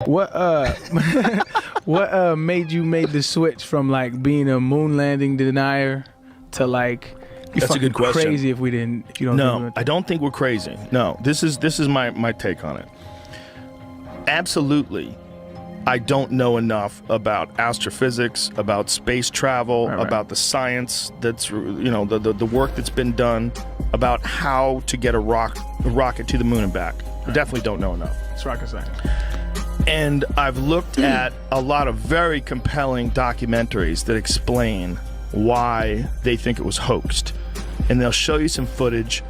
What what made you make the switch from like being a moon landing denier to like That's a good question. crazy if you don't think we No, went I don't think we're crazy. No, this is my take on it. Absolutely, I don't know enough about astrophysics, about space travel, Right. about the science that's the work that's been done, about how to get a rocket to the moon and back. I definitely don't know enough. It's rocket science. And I've looked at a lot of very compelling documentaries that explain why they think it was hoaxed. And they'll show you some footage,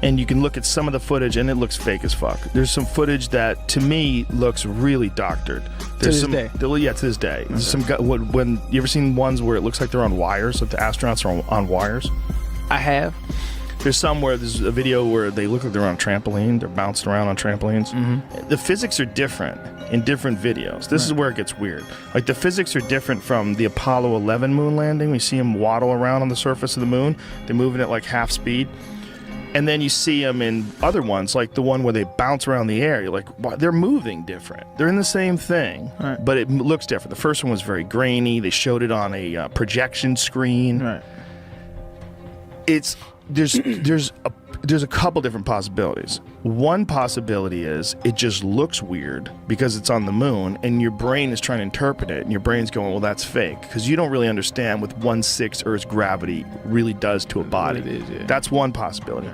and you can look at some of the footage, and it looks fake as fuck. There's some footage that, to me, looks really doctored. There's this day? Yeah, to this day. There's some when you ever seen ones where it looks like they're on wires, like the astronauts are on wires? I have. There's some where there's a video where they look like they're on a trampoline. They're bouncing around on trampolines. The physics are different in different videos. This is where it gets weird. Like, the physics are different from the Apollo 11 moon landing. We see them waddle around on the surface of the moon. They're moving at like half speed. And then you see them in other ones, like the one where they bounce around the air. You're like, wow, they're moving different. They're in the same thing, but it looks different. The first one was very grainy. They showed it on a projection screen. Right. There's a couple different possibilities. One possibility is it just looks weird because it's on the moon, and your brain is trying to interpret it, and your brain's going, well, that's fake, because you don't really understand what 1/6 Earth's gravity really does to a body. It is, yeah. That's one possibility.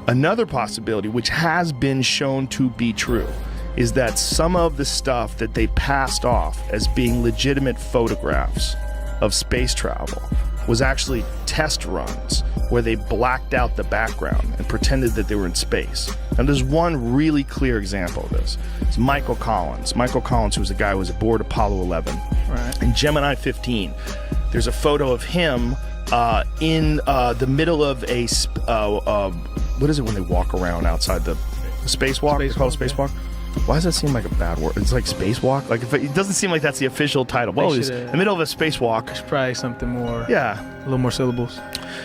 Another possibility, which has been shown to be true, is that some of the stuff that they passed off as being legitimate photographs of space travel was actually test runs where they blacked out the background and pretended that they were in space. And there's one really clear example of this. It's Michael Collins. Michael Collins, who was the guy who was aboard Apollo 11. Right. In Gemini 15, there's a photo of him in the middle of a what is it when they walk around outside the spacewalk? They call it spacewalk. Why does that seem like a bad word? It's like spacewalk. Like, if it doesn't seem like that's the official title. Well, he's in the middle of a spacewalk. It's probably something more. Yeah, A little more syllables.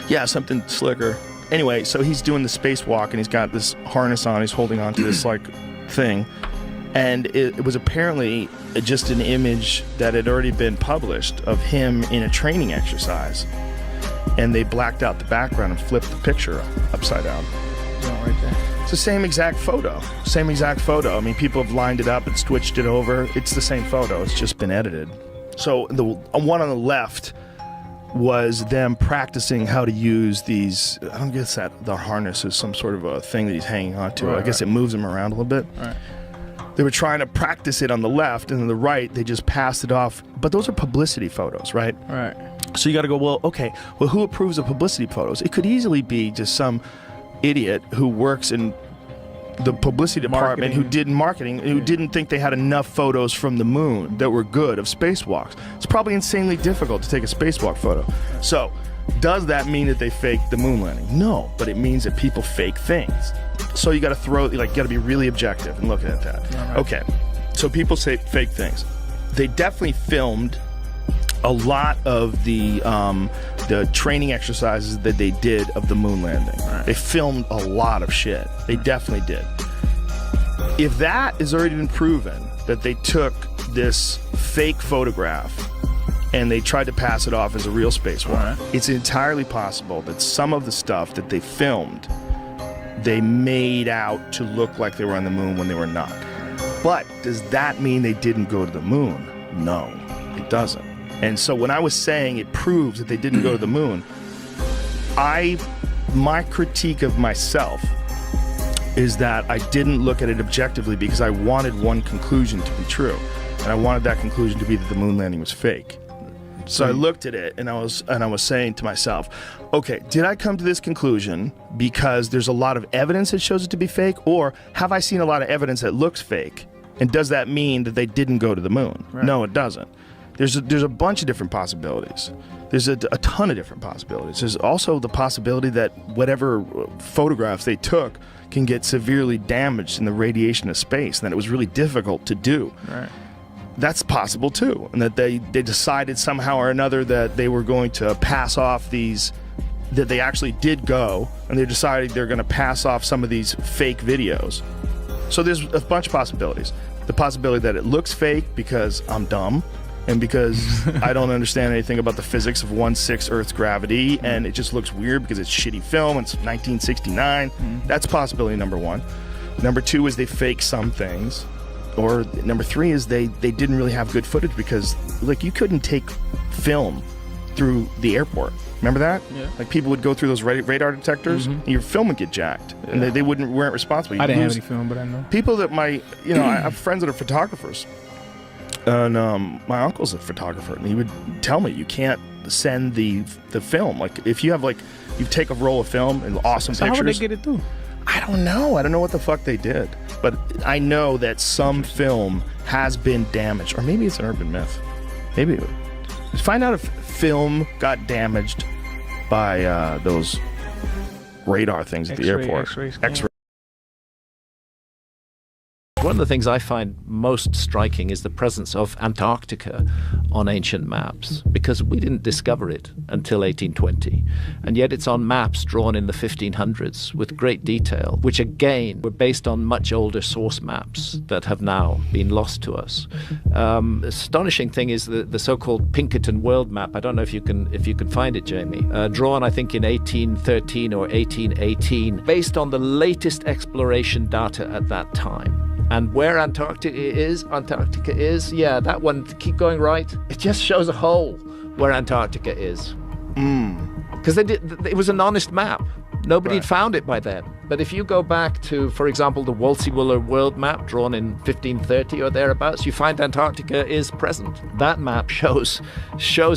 yeah, something slicker. Anyway, so he's doing the spacewalk, and he's got this harness on. He's holding on to this like thing, and it was apparently just an image that had already been published of him in a training exercise, and they blacked out the background and flipped the picture upside down. Right there. It's the same exact photo. Same exact photo. I mean, people have lined it up and switched it over. It's the same photo. It's just been edited. So the one on the left was them practicing how to use these. I don't guess that the harness is some sort of a thing that he's hanging on to. I guess it moves him around a little bit. Right. They were trying to practice it on the left, and on the right, they just passed it off. But those are publicity photos, right? Right. So you got to go, well, okay, well, who approves of publicity photos? It could easily be just some idiot who works in the publicity department who did marketing, who didn't think they had enough photos from the moon that were good of spacewalks. It's probably insanely difficult to take a spacewalk photo. So, does that mean that they faked the moon landing? No, but it means that people fake things. So you got to be really objective and look at that. Right. Okay, so people say fake things. They definitely filmed a lot of the training exercises that they did of the moon landing. Right. They filmed a lot of shit. They definitely did. If that has already been proven, that they took this fake photograph and they tried to pass it off as a real spacewalk, it's entirely possible that some of the stuff that they filmed, they made out to look like they were on the moon when they were not. But does that mean they didn't go to the moon? No, it doesn't. And so when I was saying it proves that they didn't go to the moon, my critique of myself is that I didn't look at it objectively because I wanted one conclusion to be true. And I wanted that conclusion to be that the moon landing was fake. So I looked at it and I was saying to myself, okay, did I come to this conclusion because there's a lot of evidence that shows it to be fake, or have I seen a lot of evidence that looks fake? And does that mean that they didn't go to the moon? Right. No, it doesn't. There's a bunch of different possibilities. There's a ton of different possibilities. There's also the possibility that whatever photographs they took can get severely damaged in the radiation of space, and that it was really difficult to do. Right. That's possible too, and that they decided somehow or another that they were going to pass off these, that they actually did go, and they decided they're going to pass off some of these fake videos So there's a bunch of possibilities. The possibility that it looks fake because I'm dumb and because I don't understand anything about the physics of 1/6 Earth's gravity, and it just looks weird because it's shitty film, it's 1969. That's possibility number one. Number two is they fake some things. Or number three is they didn't really have good footage because, like, you couldn't take film through the airport. Remember that? Yeah. Like, people would go through those radar detectors, and your film would get jacked, and they weren't responsible. I didn't have any film, but I know people that I have friends that are photographers, and my uncle's a photographer, and he would tell me you can't send the film. Like, if you have you take a roll of film and awesome so pictures. How would they get it through? I don't know. I don't know what the fuck they did. But I know that some film has been damaged. Or maybe it's an urban myth. Maybe. Find out if film got damaged by those radar things at the airport. X-ray. One of the things I find most striking is the presence of Antarctica on ancient maps, because we didn't discover it until 1820, and yet it's on maps drawn in the 1500s with great detail, which again were based on much older source maps that have now been lost to us. Astonishing thing is the so-called Pinkerton world map. I don't know if you can find it, Jamie. Drawn, I think, in 1813 or 1818, based on the latest exploration data at that time. And where Antarctica is, yeah, that one, keep going right. It just shows a hole where Antarctica is. Because it was an honest map. Nobody had found it by then. But if you go back to, for example, the Wolsey-Wooler world map drawn in 1530 or thereabouts, you find Antarctica is present. That map shows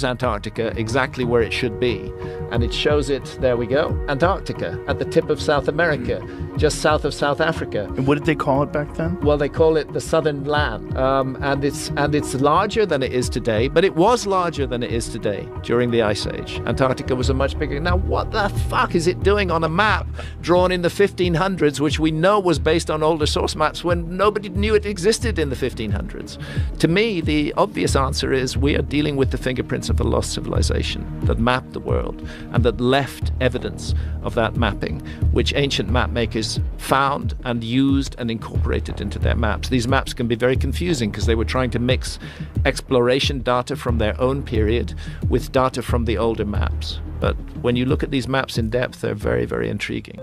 Antarctica exactly where it should be. And it shows it, there we go, Antarctica, at the tip of South America, just south of South Africa. And what did they call it back then? Well, they call it the Southern Land. And it's larger than it is today, but it was larger than it is today during the Ice Age. Antarctica was a much bigger. Now, what the fuck is it doing on a map drawn in the 1500s, which we know was based on older source maps when nobody knew it existed in the 1500s? To me, the obvious answer is we are dealing with the fingerprints of a lost civilization that mapped the world and that left evidence of that mapping, which ancient map makers found and used and incorporated into their maps. These maps can be very confusing because they were trying to mix exploration data from their own period with data from the older maps. But when you look at these maps in depth, they're very, very intriguing.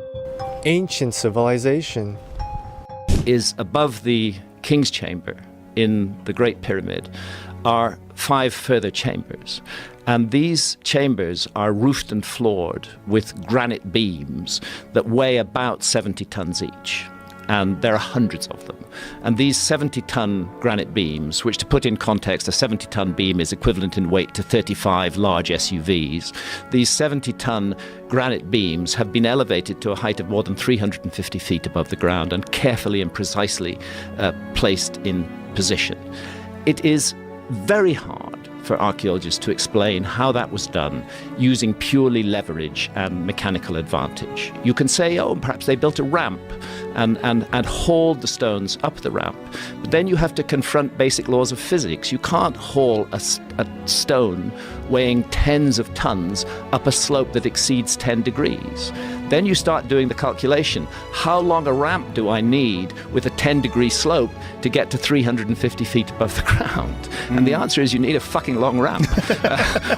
Ancient civilization is above the King's Chamber in the Great Pyramid are 5 further chambers. And these chambers are roofed and floored with granite beams that weigh about 70 tons each. And there are hundreds of them. And these 70-ton granite beams, which, to put in context, a 70-ton beam is equivalent in weight to 35 large SUVs. These 70-ton granite beams have been elevated to a height of more than 350 feet above the ground and carefully and precisely placed in position. It is very hard for archaeologists to explain how that was done using purely leverage and mechanical advantage. You can say, oh, perhaps they built a ramp and hauled the stones up the ramp. But then you have to confront basic laws of physics. You can't haul a stone weighing tens of tons up a slope that exceeds 10 degrees. Then you start doing the calculation. How long a ramp do I need with a 10-degree slope to get to 350 feet above the ground? And the answer is you need a fucking long ramp,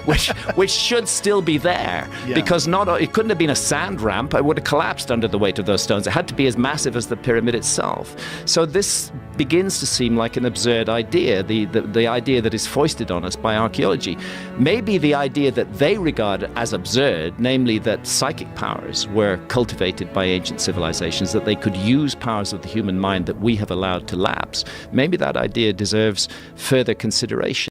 which should still be there, because it couldn't have been a sand ramp. It would have collapsed under the weight of those stones. It had to be as massive as the pyramid itself. So this begins to seem like an absurd idea, the idea that is foisted on us by archaeology. Maybe the idea that they regard as absurd, namely that psychic powers were cultivated by ancient civilizations, that they could use powers of the human mind that we have allowed to lapse, maybe that idea deserves further consideration.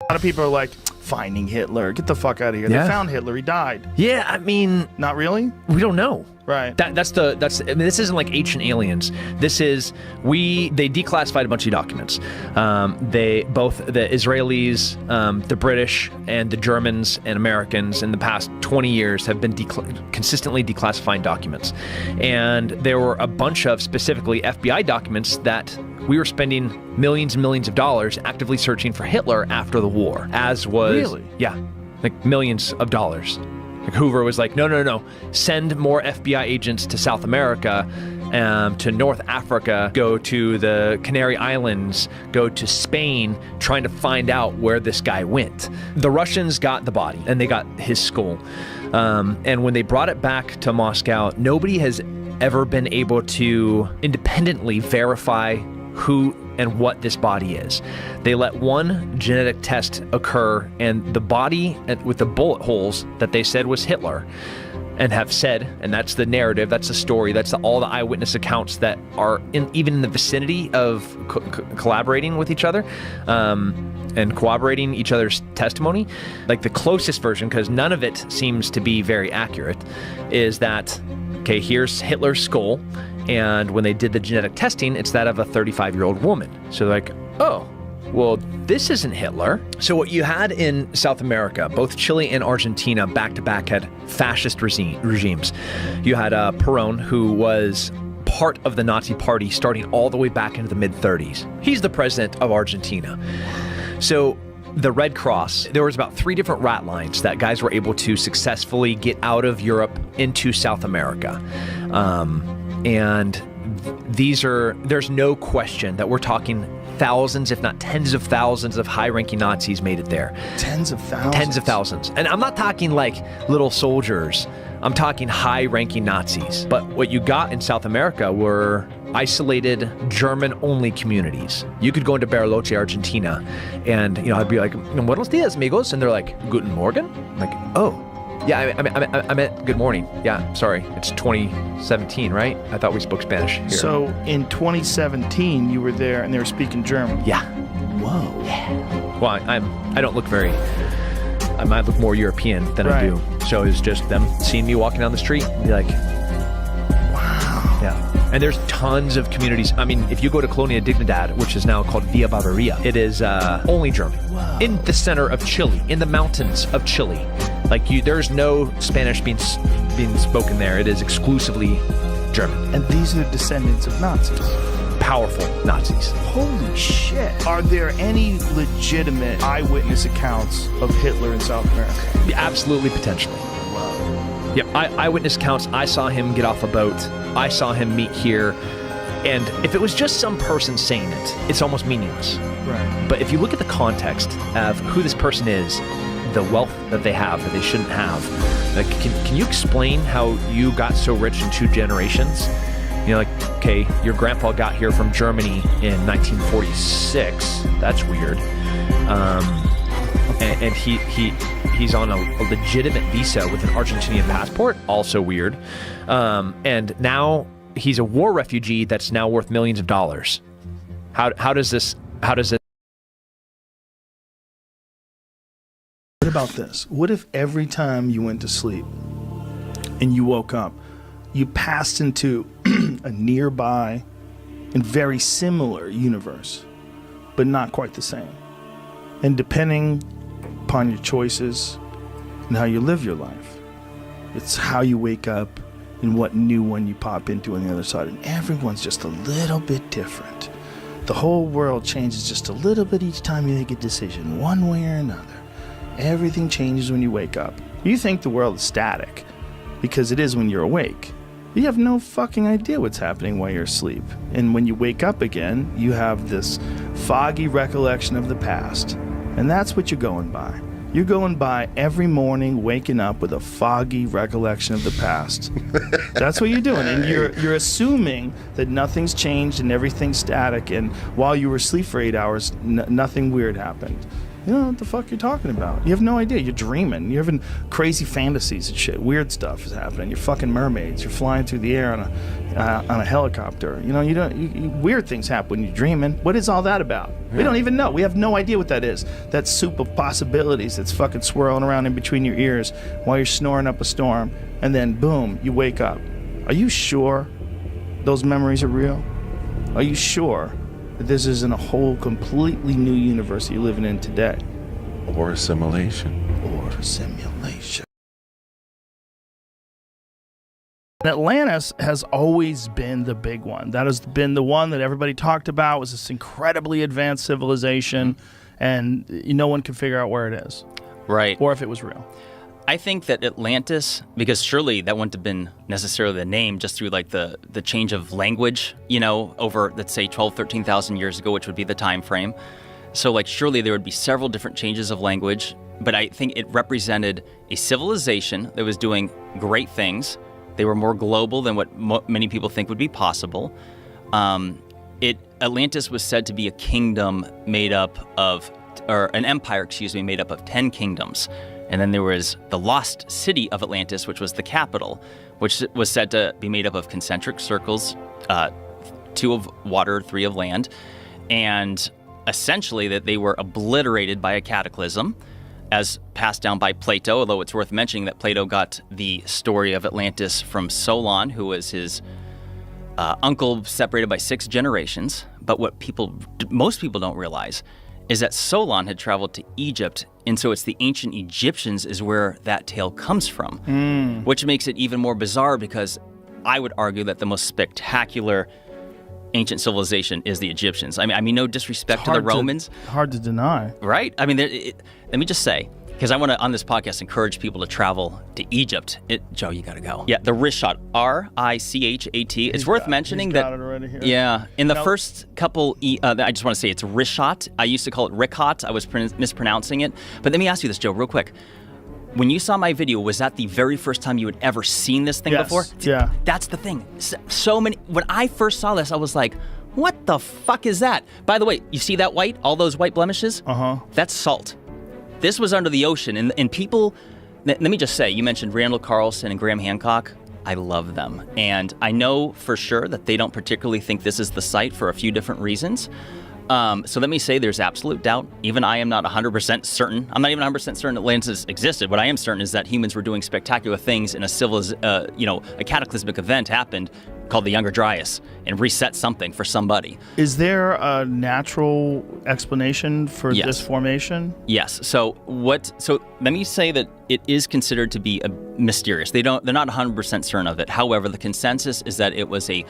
A lot of people are like, finding Hitler, get the fuck out of here. Yeah. They found Hitler, he died. Yeah, I mean, Not really? we don't know. Right. I mean, this isn't like Ancient Aliens. This is, they declassified a bunch of documents. The Israelis, the British, and the Germans and Americans in the past 20 years have been consistently declassifying documents. And there were a bunch of specifically FBI documents that we were spending millions and millions of dollars actively searching for Hitler after the war, as was... Really? Yeah, like millions of dollars. Like Hoover was like, no, send more FBI agents to South America to North Africa, go to the Canary Islands, go to Spain, trying to find out where this guy went. The Russians got the body, and they got his skull. And when they brought it back to Moscow, nobody has ever been able to independently verify who and what this body is. They let one genetic test occur, and the body with the bullet holes that they said was Hitler, and have said, and that's the narrative, that's the story, that's all the eyewitness accounts that are even in the vicinity of collaborating with each other, and corroborating each other's testimony. Like the closest version, because none of it seems to be very accurate, is that, okay, here's Hitler's skull, and when they did the genetic testing, it's that of a 35-year-old woman. So they're like, oh, well, this isn't Hitler. So what you had in South America, both Chile and Argentina back-to-back had fascist regimes. You had Perón, who was part of the Nazi party starting all the way back into the mid-30s. He's the president of Argentina. So the Red Cross, there was about 3 different rat lines that guys were able to successfully get out of Europe into South America. And there's no question that we're talking thousands, if not tens of thousands of high-ranking Nazis made it there. Tens of thousands? Tens of thousands. And I'm not talking like little soldiers. I'm talking high-ranking Nazis. But what you got in South America were isolated German-only communities. You could go into Bariloche, Argentina, and I'd be like, "Buenos dias, amigos," and they're like, "Guten Morgen?" I'm like, "Oh, yeah, I meant good morning. Yeah, sorry, it's 2017, right? I thought we spoke Spanish here." So in 2017, you were there, and they were speaking German. Yeah. Whoa. Yeah. Well, I don't look very. I might look more European than I do. So it's just them seeing me walking down the street and be like, wow. Yeah. And there's tons of communities. I mean, if you go to Colonia Dignidad, which is now called Villa Bavaria, it is only German. Whoa. In the center of Chile, in the mountains of Chile. Like there's no Spanish being spoken there. It is exclusively German. And these are the descendants of Nazis. Powerful Nazis. Holy shit. Are there any legitimate eyewitness accounts of Hitler in South America? Yeah, absolutely, potentially. Wow. Yep, eyewitness accounts. I saw him get off a boat. I saw him meet here. And if it was just some person saying it, it's almost meaningless. Right. But if you look at the context of who this person is, the wealth that they have that they shouldn't have, like, can you explain how you got so rich in 2 generations? Like, okay, your grandpa got here from Germany in 1946. That's weird. And he's on a legitimate visa with an Argentinian passport. Also weird. And now he's a war refugee that's now worth millions of dollars. How does this? What about this? What if every time you went to sleep and you woke up, you passed into a nearby and very similar universe, but not quite the same? And depending upon your choices and how you live your life, it's how you wake up and what new one you pop into on the other side. And everyone's just a little bit different. The whole world changes just a little bit each time you make a decision, one way or another. Everything changes when you wake up. You think the world is static because it is when you're awake. You have no fucking idea what's happening while you're asleep. And when you wake up again, you have this foggy recollection of the past. And that's what you're going by. You're going by every morning waking up with a foggy recollection of the past. That's what you're doing. And you're assuming that nothing's changed and everything's static. And while you were asleep for 8 hours, nothing weird happened. You don't know what the fuck you're talking about. You have no idea. You're dreaming. You're having crazy fantasies and shit. Weird stuff is happening. You're fucking mermaids. You're flying through the air on a helicopter. Weird things happen when you're dreaming. What is all that about? Yeah. We don't even know. We have no idea what that is. That soup of possibilities that's fucking swirling around in between your ears while you're snoring up a storm. And then, boom, you wake up. Are you sure those memories are real? Are you sure that this isn't a whole completely new universe you're living in today? Or a simulation. Atlantis has always been the big one. That has been the one that everybody talked about, was this incredibly advanced civilization, and no one can figure out where it is. Right. Or if it was real. I think that Atlantis, because surely that wouldn't have been necessarily the name just through like the change of language, over, let's say 12, 13,000 years ago, which would be the time frame. So like surely there would be several different changes of language, but I think it represented a civilization that was doing great things. They were more global than what many people think would be possible. Atlantis was said to be a kingdom made up of, or an empire, made up of 10 kingdoms. And then there was the lost city of Atlantis, which was the capital, which was said to be made up of concentric circles, 2 of water, 3 of land, and essentially that they were obliterated by a cataclysm, as passed down by Plato, although it's worth mentioning that Plato got the story of Atlantis from Solon, who was his uncle separated by 6 generations. But what most people don't realize is that Solon had traveled to Egypt, and so it's the ancient Egyptians is where that tale comes from, which makes it even more bizarre because I would argue that the most spectacular ancient civilization is the Egyptians. I mean, no disrespect to the Romans. Hard to deny. Right? I mean, let me just say, because I want to, on this podcast, encourage people to travel to Egypt. Joe, you got to go. Yeah, the Richat, R-I-C-H-A-T. It's worth mentioning he's that. Got it already here. Yeah, in the first couple, I just want to say it's Richat. I used to call it Ricot. I was mispronouncing it. But let me ask you this, Joe, real quick. When you saw my video, was that the very first time you had ever seen this thing before? Yeah. That's the thing. So many. When I first saw this, I was like, what the fuck is that? By the way, you see that white? All those white blemishes? Uh-huh. That's salt. This was under the ocean. And people, let me just say, you mentioned Randall Carlson and Graham Hancock. I love them. And I know for sure that they don't particularly think this is the site for a few different reasons. So let me say there's absolute doubt. Even I am not 100% certain. I'm not even 100% certain Atlantis existed. What I am certain is that humans were doing spectacular things in a cataclysmic event happened called the Younger Dryas and reset something for somebody. Is there a natural explanation for this formation? Yes. So let me say that it is considered to be mysterious. They're not 100% certain of it. However, the consensus is that it was a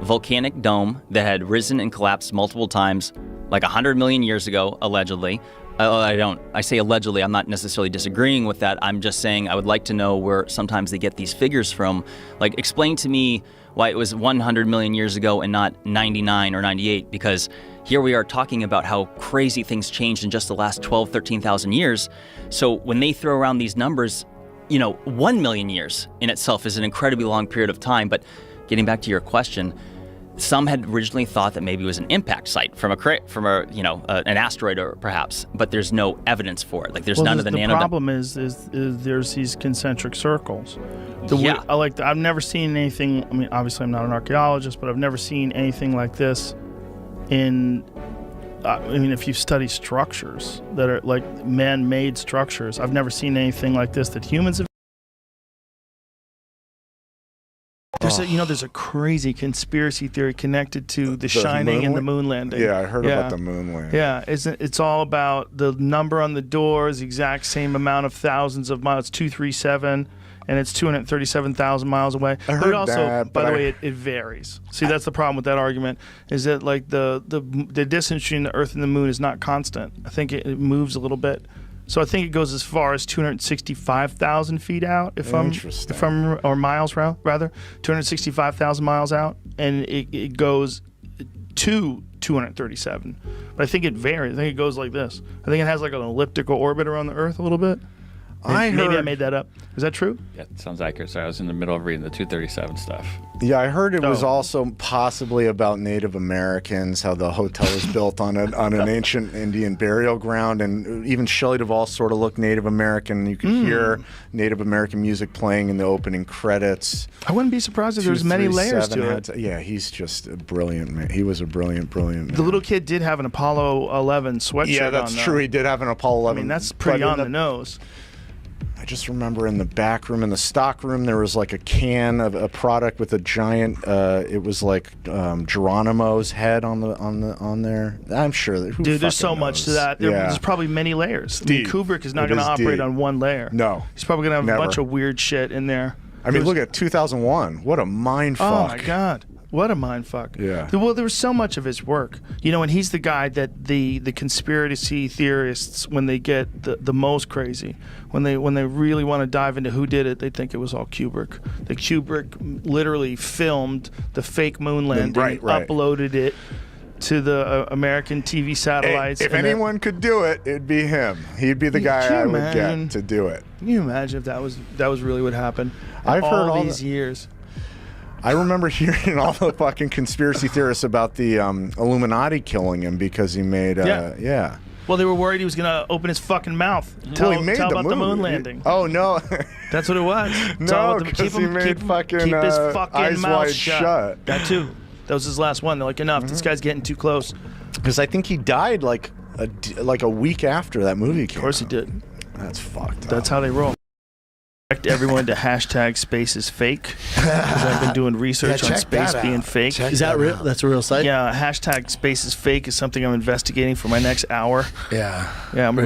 volcanic dome that had risen and collapsed multiple times, like 100 million years ago, allegedly. I say allegedly, I'm not necessarily disagreeing with that. I'm just saying I would like to know where sometimes they get these figures from. Like, explain to me why it was 100 million years ago and not 99 or 98, because here we are talking about how crazy things changed in just the last 12, 13,000 years. So when they throw around these numbers, 1 million years in itself is an incredibly long period of time. But getting back to your question, some had originally thought that maybe it was an impact site from an asteroid or perhaps, but there's no evidence for it. Like there's none of the nano. The problem is there's these concentric circles. I've never seen anything. I mean, obviously I'm not an archaeologist, but I've never seen anything like this. If you study structures that are like man-made structures, I've never seen anything like this that humans have. There's a crazy conspiracy theory connected to The Shining and the moon landing. Yeah, I heard about the moon landing. Yeah, it's all about the number on the door is the exact same amount of thousands of miles. It's 237, and it's 237,000 miles away. I heard also, that, by the way, it varies. See, that's the problem with that argument, is that like the distance between the Earth and the moon is not constant. I think it moves a little bit. So I think it goes as far as 265,000 feet out, or miles rather, 265,000 miles out, and it goes to 237. But I think it varies. I think it goes like this. I think it has like an elliptical orbit around the Earth a little bit. Maybe I made that up. Is that true? Yeah, it sounds accurate. Sorry, I was in the middle of reading the 237 stuff. Yeah, I heard it was also possibly about Native Americans, how the hotel was built on an ancient Indian burial ground, and even Shelley Duvall sort of looked Native American. You could hear Native American music playing in the opening credits. I wouldn't be surprised if there's many layers to it. Yeah, he's just a brilliant man. He was a brilliant man. The little kid did have an Apollo 11 sweatshirt on. Yeah, that's true. He did have an Apollo 11. I mean, that's pretty on the nose. I just remember in the back room, in the stock room, there was like a can of a product with a giant. It was like Geronimo's head on there. I'm sure that. Dude, there's so much to that. There's probably many layers. Kubrick is not going to operate on one layer. No, he's probably going to have a bunch of weird shit in there. I mean, look at 2001. What a mind fuck. Oh my god. What a mind fuck. Yeah. Well, there was so much of his work, and he's the guy that the conspiracy theorists, when they get the most crazy, when they really want to dive into who did it, they think it was all Kubrick. That Kubrick literally filmed the fake moon landing, uploaded it to the American TV satellites. If anyone could do it, it'd be him. He'd be the guy I would get to do it. Can you imagine if that was really what happened? I've heard all these years. I remember hearing all the fucking conspiracy theorists about the Illuminati killing him because he made yeah. Well, they were worried he was going to open his fucking mouth. Tell about the moon landing. Oh, no. That's what it was. No, because he made fucking keep his fucking Eyes mouth Wide Shut. That too. That was his last one. They're like, enough. This guy's getting too close. Because I think he died like a week after that movie came out. Of course he did. That's fucked up. That's how they roll. Everyone to hashtag space is fake, because I've been doing research on space being fake. Is that real? That's a real site? Yeah, hashtag space is fake is something I'm investigating for my next hour. Yeah. I'm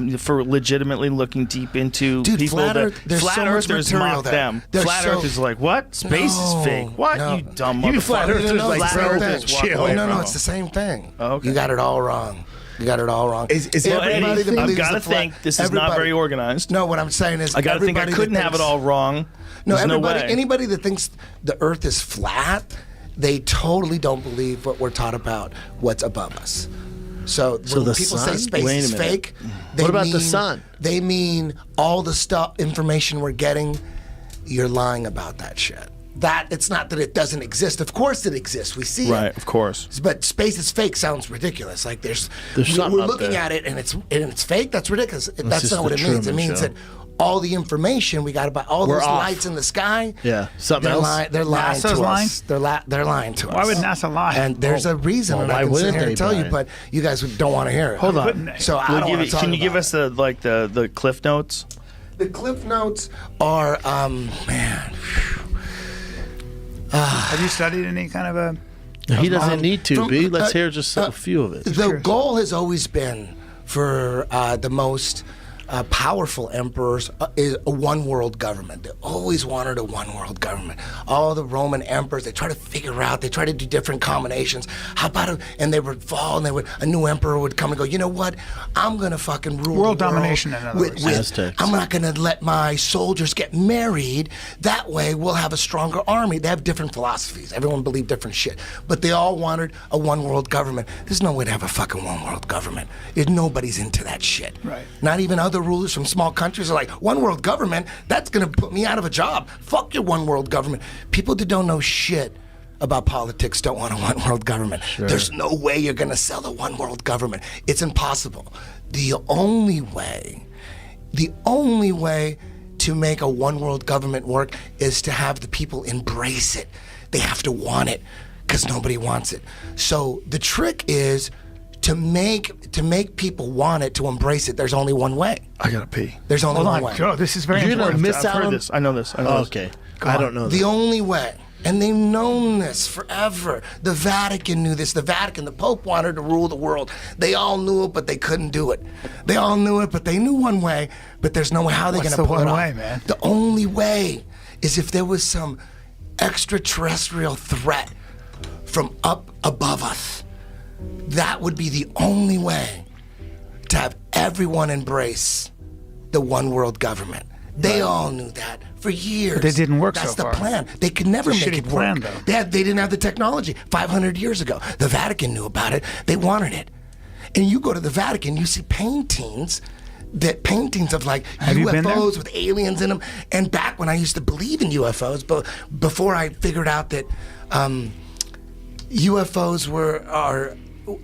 legitimately looking deep into people flat that Earth, there's flat so much earthers material mock there. them. There's Flat Earth is like, what? Space is fake. What? You dumb You motherfucker. flat Earthers like, flat bro, earthers walk chill. away No, from it's the same thing. Oh, okay. You got it all wrong. You got it all wrong. Well, Eddie, I've got to think this is not very organized. No, what I'm saying is I got to think I couldn't have it all wrong. There's no way. Anybody that thinks the Earth is flat, they totally don't believe what we're taught about what's above us. So when the people sun? say space Wait a is minute. fake, What about the sun? They mean all the information we're getting. You're lying about that shit. That it's not that it doesn't exist. Of course it exists. We see it. Right, of course. But space is fake sounds ridiculous. Like There's something we're up looking there. at it and it's fake. That's ridiculous. That's just not what the it means. It Truman means Show. that all the information we got about all We're those off. lights in the sky. Yeah, something else? They're lying NASA's to lying? us. They're lying to us. Why would NASA lie? And there's a reason, and why I can sit wouldn't here they, and tell you, Brian? but you guys don't want to hear it. Hold on. Couldn't they? So I don't want to talk Can you give about us the cliff notes? it. The cliff notes are man. Have you studied any kind of a? He doesn't need to, from- B. Let's hear just a few of it. The goal has always been for the most powerful emperors is a one world government. They always wanted a one world government. All the Roman emperors, they try to figure out, they try to do different combinations. How about and they would fall, and a new emperor would come and go, you know what? I'm going to fucking rule World the world domination, in other words. Aztecs. I'm not going to let my soldiers get married. That way we'll have a stronger army. They have different philosophies. Everyone believed different shit. But they all wanted a one world government. There's no way to have a fucking one world government. Nobody's into that shit. Right. Not even other rulers from small countries are like, one world government, that's going to put me out of a job. Fuck your one world government. People that don't know shit about politics don't want a one world government. There's no way you're going to sell a one world government. It's impossible. The only way to make a one world government work is to have the people embrace it. They have to want it because nobody wants it. So the trick is to make people want it, to embrace it. There's only one way. I gotta pee. There's only Hold one on, way. Joe. This is very You're gonna important. miss I've out heard on this. I know this. I know this. Okay. I don't know The that. only way, and they've known this forever. The Vatican knew this. The Vatican, the Pope wanted to rule the world. They all knew it, but they couldn't do it. They all knew it, but they knew one way, but there's no way how they're What's going to the pull it one off. way, man? The only way is if there was some extraterrestrial threat from up above us. That would be the only way to have everyone embrace the one world government. They all knew that for years. But it didn't work That's so far. the plan. They could never It's a make shitty it plan, work. though. They didn't have the technology 500 years ago. The Vatican knew about it. They wanted it. And you go to the Vatican, you see paintings of like Have you been there? UFOs with aliens in them. And back when I used to believe in UFOs, but before I figured out that UFOs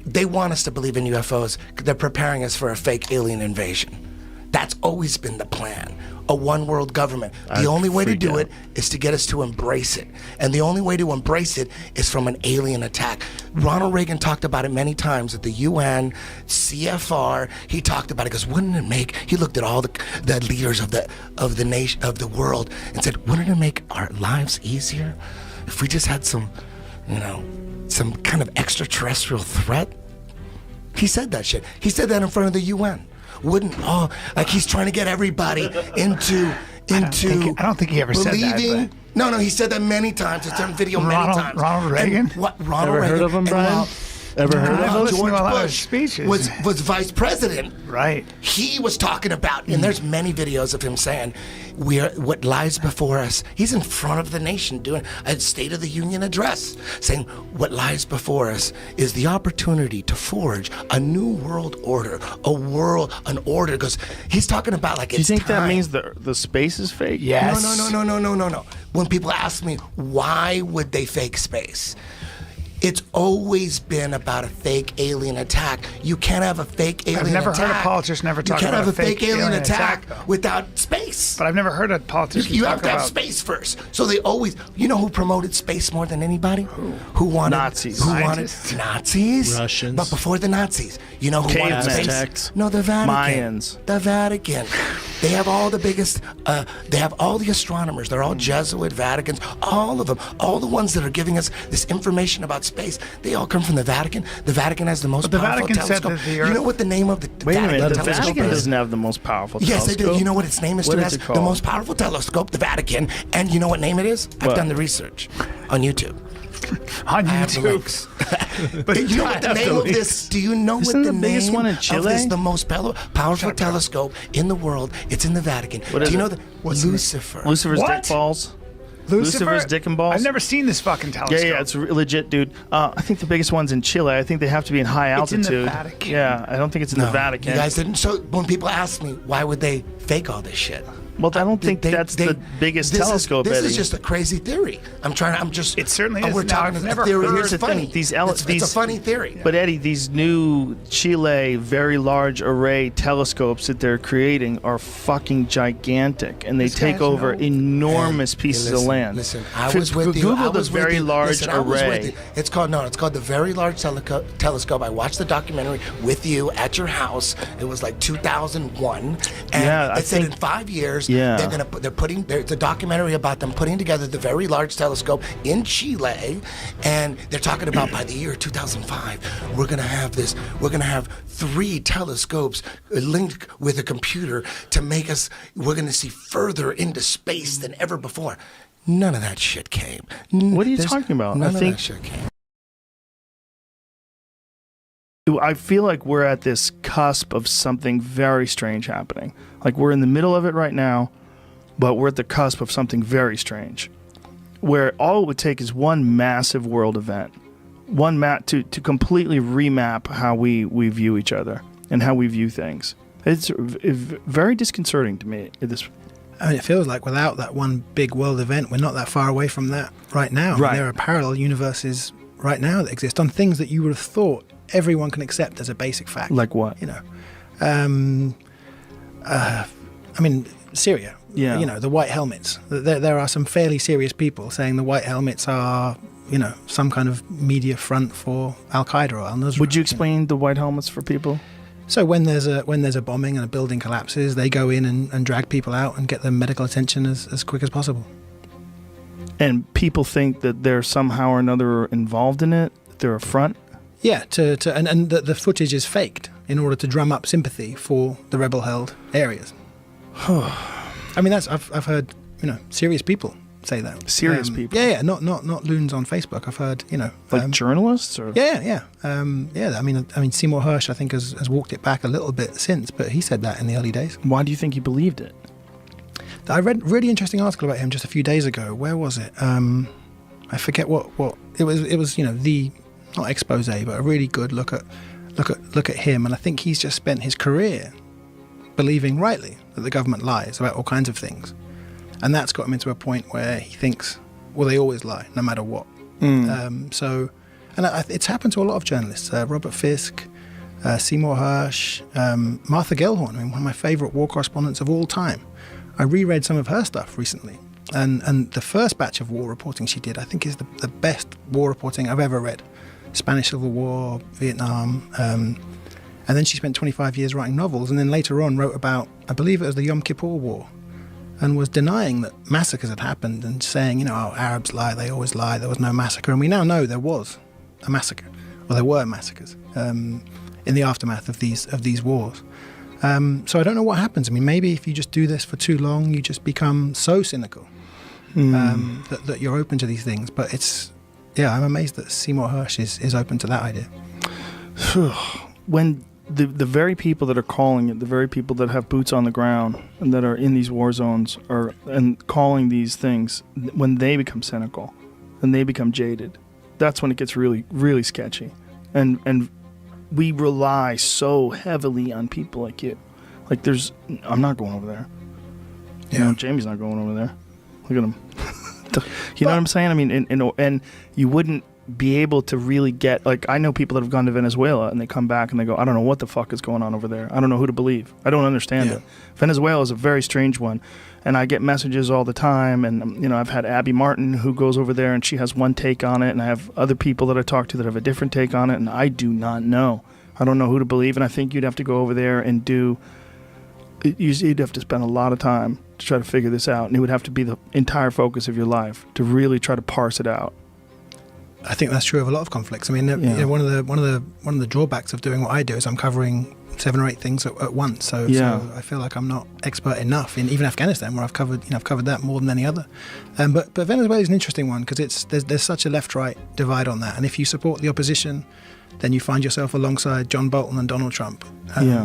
they want us to believe in UFOs. They're preparing us for a fake alien invasion. That's always been the plan. A one world government. The only way to freak do out. it is to get us to embrace it. And the only way to embrace it is from an alien attack. Ronald Reagan talked about it many times at the UN, CFR. He talked about it because wouldn't it make, he looked at all the leaders of the nation, of the world, and said, wouldn't it make our lives easier if we just had some kind of extraterrestrial threat? He said that shit. He said that in front of the UN. Like he's trying to get everybody into into I don't think he ever said that, believing. No, he said that many times. It's on video many times. Ronald Reagan? And what Ronald Ever Reagan? heard of him, and Brian? while- Ever heard I've of him? listened to George a lot of Bush speeches. was vice president. Right. He was talking about, and there's many videos of him saying, what lies before us. He's in front of the nation doing a State of the Union address, saying what lies before us is the opportunity to forge a new world order, an order. Because he's talking about like Do you it's think that time. means the space is fake? Yes. No. When people ask me why would they fake space, it's always been about a fake alien attack. You can't have a fake alien attack. I've never heard a politician ever talk You can't about have a fake alien attack though. without space. But I've never heard a politician You talk have to have about space first. So they always, you know who promoted space more than anybody? Who wanted Nazis. Who wanted Scientists. Nazis? Russians. But before the Nazis, you know who wanted Cavemen. space? Aztecs. No, the Vatican. Mayans. The Vatican. They have all the biggest. They have all the astronomers. They're all Jesuit Vaticans. All of them. All the ones that are giving us this information about space. They all come from the Vatican. The Vatican has the most the powerful Vatican said telescope. that the You Earth- know what the name of the Wait a Vatican minute. The telescope Vatican is? doesn't have the most powerful Yes, they telescope. do. You know what its name is? What too? is It it has called? The most powerful telescope, the Vatican. And you know what name it is? I've What? done the research on YouTube. on I have the YouTube. links. But you know what the name of this? Do you know Isn't what the the biggest name one in of Chile? this? The most powerful telescope in the world. It's in the Vatican. What Do is you know it? the Lucifer? Lucifer's What? dick balls. Lucifer? Lucifer's dick and balls? I've never seen this fucking telescope. Yeah, it's legit, dude. I think the biggest one's in Chile. I think they have to be in high It's in altitude. the Vatican. Yeah, I don't think it's in No, the Vatican. You guys didn't. So when people ask me why would they fake all this shit? Well, I don't think They- that's they- the biggest this telescope, This Eddie. is just a crazy theory. I'm just. It certainly is. We're Now, talking I've a never theory. heard- Here's the It's funny. thing, these it's a funny theory. But Eddie, these new Chile Very Large Array telescopes that they're creating are fucking gigantic, and they This take guy's over no- enormous Hey, pieces listen, of land. Listen, I was with you. Google I the was with Very you. Large Listen, I was with Array. you. It's called the Very Large Telescope. I watched the documentary with you at your house. It was like 2001, and Yeah, I they said in think- 5 years Yeah. there's a documentary about them putting together the Very Large Telescope in Chile, and they're talking about by the year 2005 we're gonna have 3 telescopes linked with a computer to make us. We're gonna see further into space than ever before. None of that shit came. What are you talking about? None I of think- that shit came. I feel like we're at this cusp of something very strange happening. Like we're in the middle of it right now, but we're at the cusp of something very strange, where all it would take is one massive world event, one map to completely remap how we view each other and how we view things. It's very disconcerting to me. I mean, it feels like without that one big world event, we're not that far away from that right now. I mean, Right. there are parallel universes right now that exist on things that you would have thought everyone can accept as a basic fact. Like what? You know, I mean, Syria. Yeah. You know, the white helmets. There are some fairly serious people saying the white helmets are, you know, some kind of media front for Al Qaeda or Al Nusra. Would you explain the white helmets for people? So when there's a bombing and a building collapses, they go in and drag people out and get them medical attention as quick as possible. And people think that they're somehow or another involved in it. They're a front. Yeah, and the footage is faked in order to drum up sympathy for the rebel-held areas. I mean, I've heard, you know, serious people say that. Serious people? Yeah, not loons on Facebook. I've heard, you know, Like journalists or yeah. I mean, Seymour Hersh, I think, has walked it back a little bit since, but he said that in the early days. Why do you think he believed it? I read a really interesting article about him just a few days ago. Where was it? I forget what it was. It was, you know, the not expose, but a really good look at him. And I think he's just spent his career believing rightly that the government lies about all kinds of things, and that's got him into a point where he thinks, well, they always lie, no matter what. It's happened to a lot of journalists. Robert Fisk, Seymour Hersh, Martha Gellhorn, I mean, one of my favourite war correspondents of all time. I reread some of her stuff recently, and the first batch of war reporting she did, I think, is the best war reporting I've ever read. Spanish Civil War, Vietnam, and then she spent 25 years writing novels, and then later on wrote about, I believe it was the Yom Kippur War, and was denying that massacres had happened and saying, you know, oh, Arabs lie, they always lie, there was no massacre. And we now know there was a massacre, or there were massacres in the aftermath of these wars. So I don't know what happens. I mean, maybe if you just do this for too long, you just become so cynical that you're open to these things. But I'm amazed that Seymour Hersh is open to that idea. When the very people that are calling it, the very people that have boots on the ground and that are in these war zones and calling these things, when they become cynical and they become jaded, that's when it gets really, really sketchy. And we rely so heavily on people like you. Like I'm not going over there. Yeah. You know, Jamie's not going over there. Look at him. You know what I'm saying? I mean, and you wouldn't be able to really get, like, I know people that have gone to Venezuela and they come back and they go, I don't know what the fuck is going on over there. I don't know who to believe. I don't understand it. Venezuela is a very strange one. And I get messages all the time. And, you know, I've had Abby Martin who goes over there and she has one take on it. And I have other people that I talk to that have a different take on it. And I do not know. I don't know who to believe. And I think you'd have to go over there and you'd have to spend a lot of time to try to figure this out. And it would have to be the entire focus of your life to really try to parse it out. I think that's true of a lot of conflicts. I mean, you know, one of the drawbacks of doing what I do is I'm covering 7 or 8 things at once. So I feel like I'm not expert enough in even Afghanistan, where I've covered that more than any other. But Venezuela is an interesting one because there's such a left-right divide on that. And if you support the opposition, then you find yourself alongside John Bolton and Donald Trump,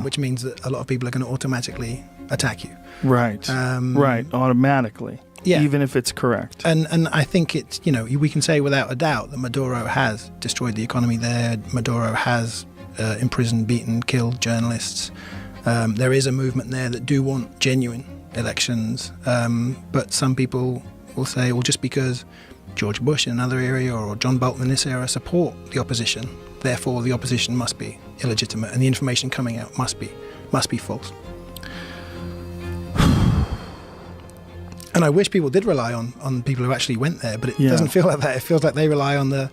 which means that a lot of people are going to automatically attack you. Right. Right. Automatically. Yeah. Even if it's correct. And I think it's, you know, we can say without a doubt that Maduro has destroyed the economy there. Maduro has imprisoned, beaten, killed journalists. There is a movement there that do want genuine elections. But some people will say, well, just because George Bush in another area or John Bolton in this era support the opposition, therefore the opposition must be illegitimate and the information coming out must be false. And I wish people did rely on people who actually went there, but it doesn't feel like that. It feels like they rely on the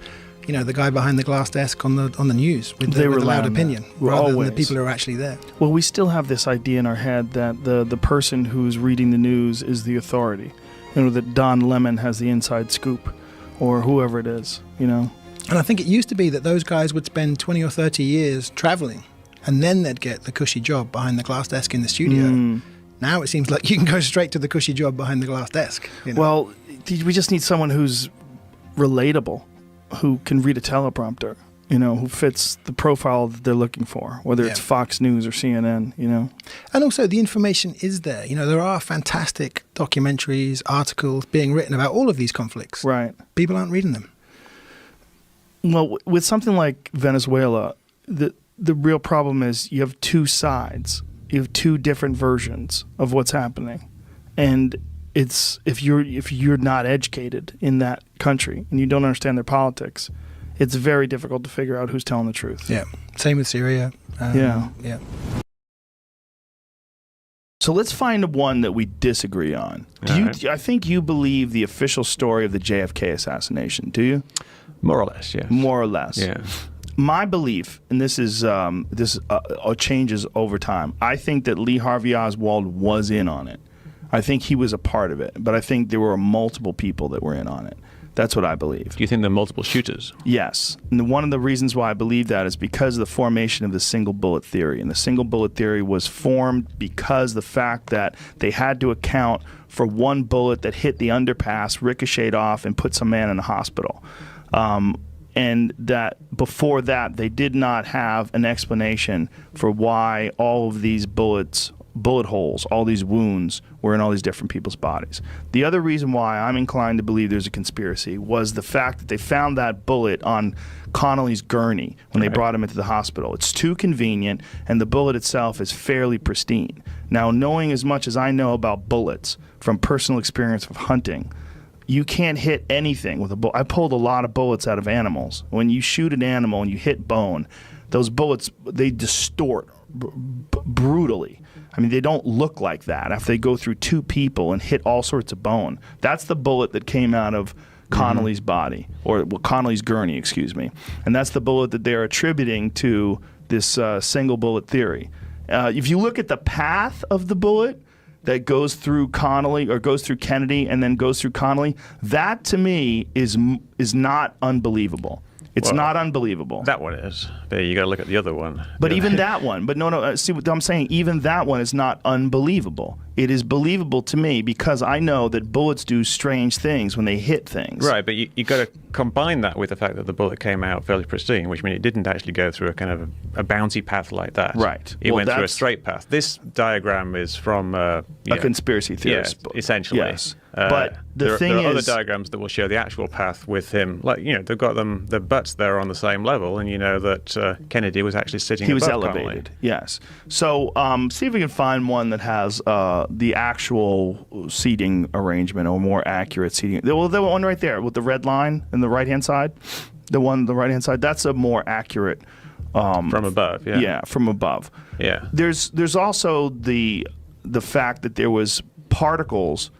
guy behind the glass desk on the news with the loud opinion, rather than the people who are actually there. Well, we still have this idea in our head that the person who's reading the news is the authority. You know, that Don Lemon has the inside scoop, or whoever it is, you know. And I think it used to be that those guys would spend 20 or 30 years traveling, and then they'd get the cushy job behind the glass desk in the studio. Now it seems like you can go straight to the cushy job behind the glass desk. You know? Well, we just need someone who's relatable, who can read a teleprompter, you know, who fits the profile that they're looking for, whether it's Fox News or CNN, you know. And also the information is there. You know, there are fantastic documentaries, articles being written about all of these conflicts. Right. People aren't reading them. Well, with something like Venezuela, the real problem is you have two sides. You have two different versions of what's happening, and it's if you're not educated in that country and you don't understand their politics, it's very difficult to figure out who's telling the truth. Yeah, same with Syria. Yeah. So let's find one that we disagree on. I think you believe the official story of the JFK assassination. Do you? More or less, yes. More or less. Yeah. My belief, and this changes over time, I think that Lee Harvey Oswald was in on it. I think he was a part of it, but I think there were multiple people that were in on it. That's what I believe. Do you think there are multiple shooters? Yes. And one of the reasons why I believe that is because of the formation of the single bullet theory. And the single bullet theory was formed because the fact that they had to account for one bullet that hit the underpass, ricocheted off, and put some man in the hospital. And that before that, they did not have an explanation for why all of these bullet holes, all these wounds were in all these different people's bodies. The other reason why I'm inclined to believe there's a conspiracy was the fact that they found that bullet on Connolly's gurney when they brought him into the hospital. It's too convenient, and the bullet itself is fairly pristine. Now, knowing as much as I know about bullets from personal experience of hunting, you can't hit anything with a bullet. I pulled a lot of bullets out of animals. When you shoot an animal and you hit bone, those bullets, they distort brutally. I mean, they don't look like that after they go through two people and hit all sorts of bone. That's the bullet that came out of Connolly's body, or Connolly's gurney, excuse me. And that's the bullet that they're attributing to this single bullet theory. If you look at the path of the bullet that goes through Connolly, or goes through Kennedy and then goes through Connolly, that to me is not unbelievable. It's not unbelievable. That one is. But you got to look at the other one. But even that one, see what I'm saying? Even that one is not unbelievable. It is believable to me because I know that bullets do strange things when they hit things. Right, but you got to combine that with the fact that the bullet came out fairly pristine, which means it didn't actually go through a kind of a bouncy path like that. Right. It went through a straight path. This diagram is from a conspiracy theorist book. Essentially. Yes. But the thing there are is, other diagrams that will show the actual path with him. Like, they've got their butts there on the same level, and you know that Kennedy was actually sitting above elevated. Connolly. Yes. So see if we can find one that has the actual seating arrangement or more accurate seating. Well, the one right there with the red line in the right-hand side, the one on the right-hand side, that's a more accurate. From above, yeah. Yeah, from above. Yeah. There's also the fact that there was particles.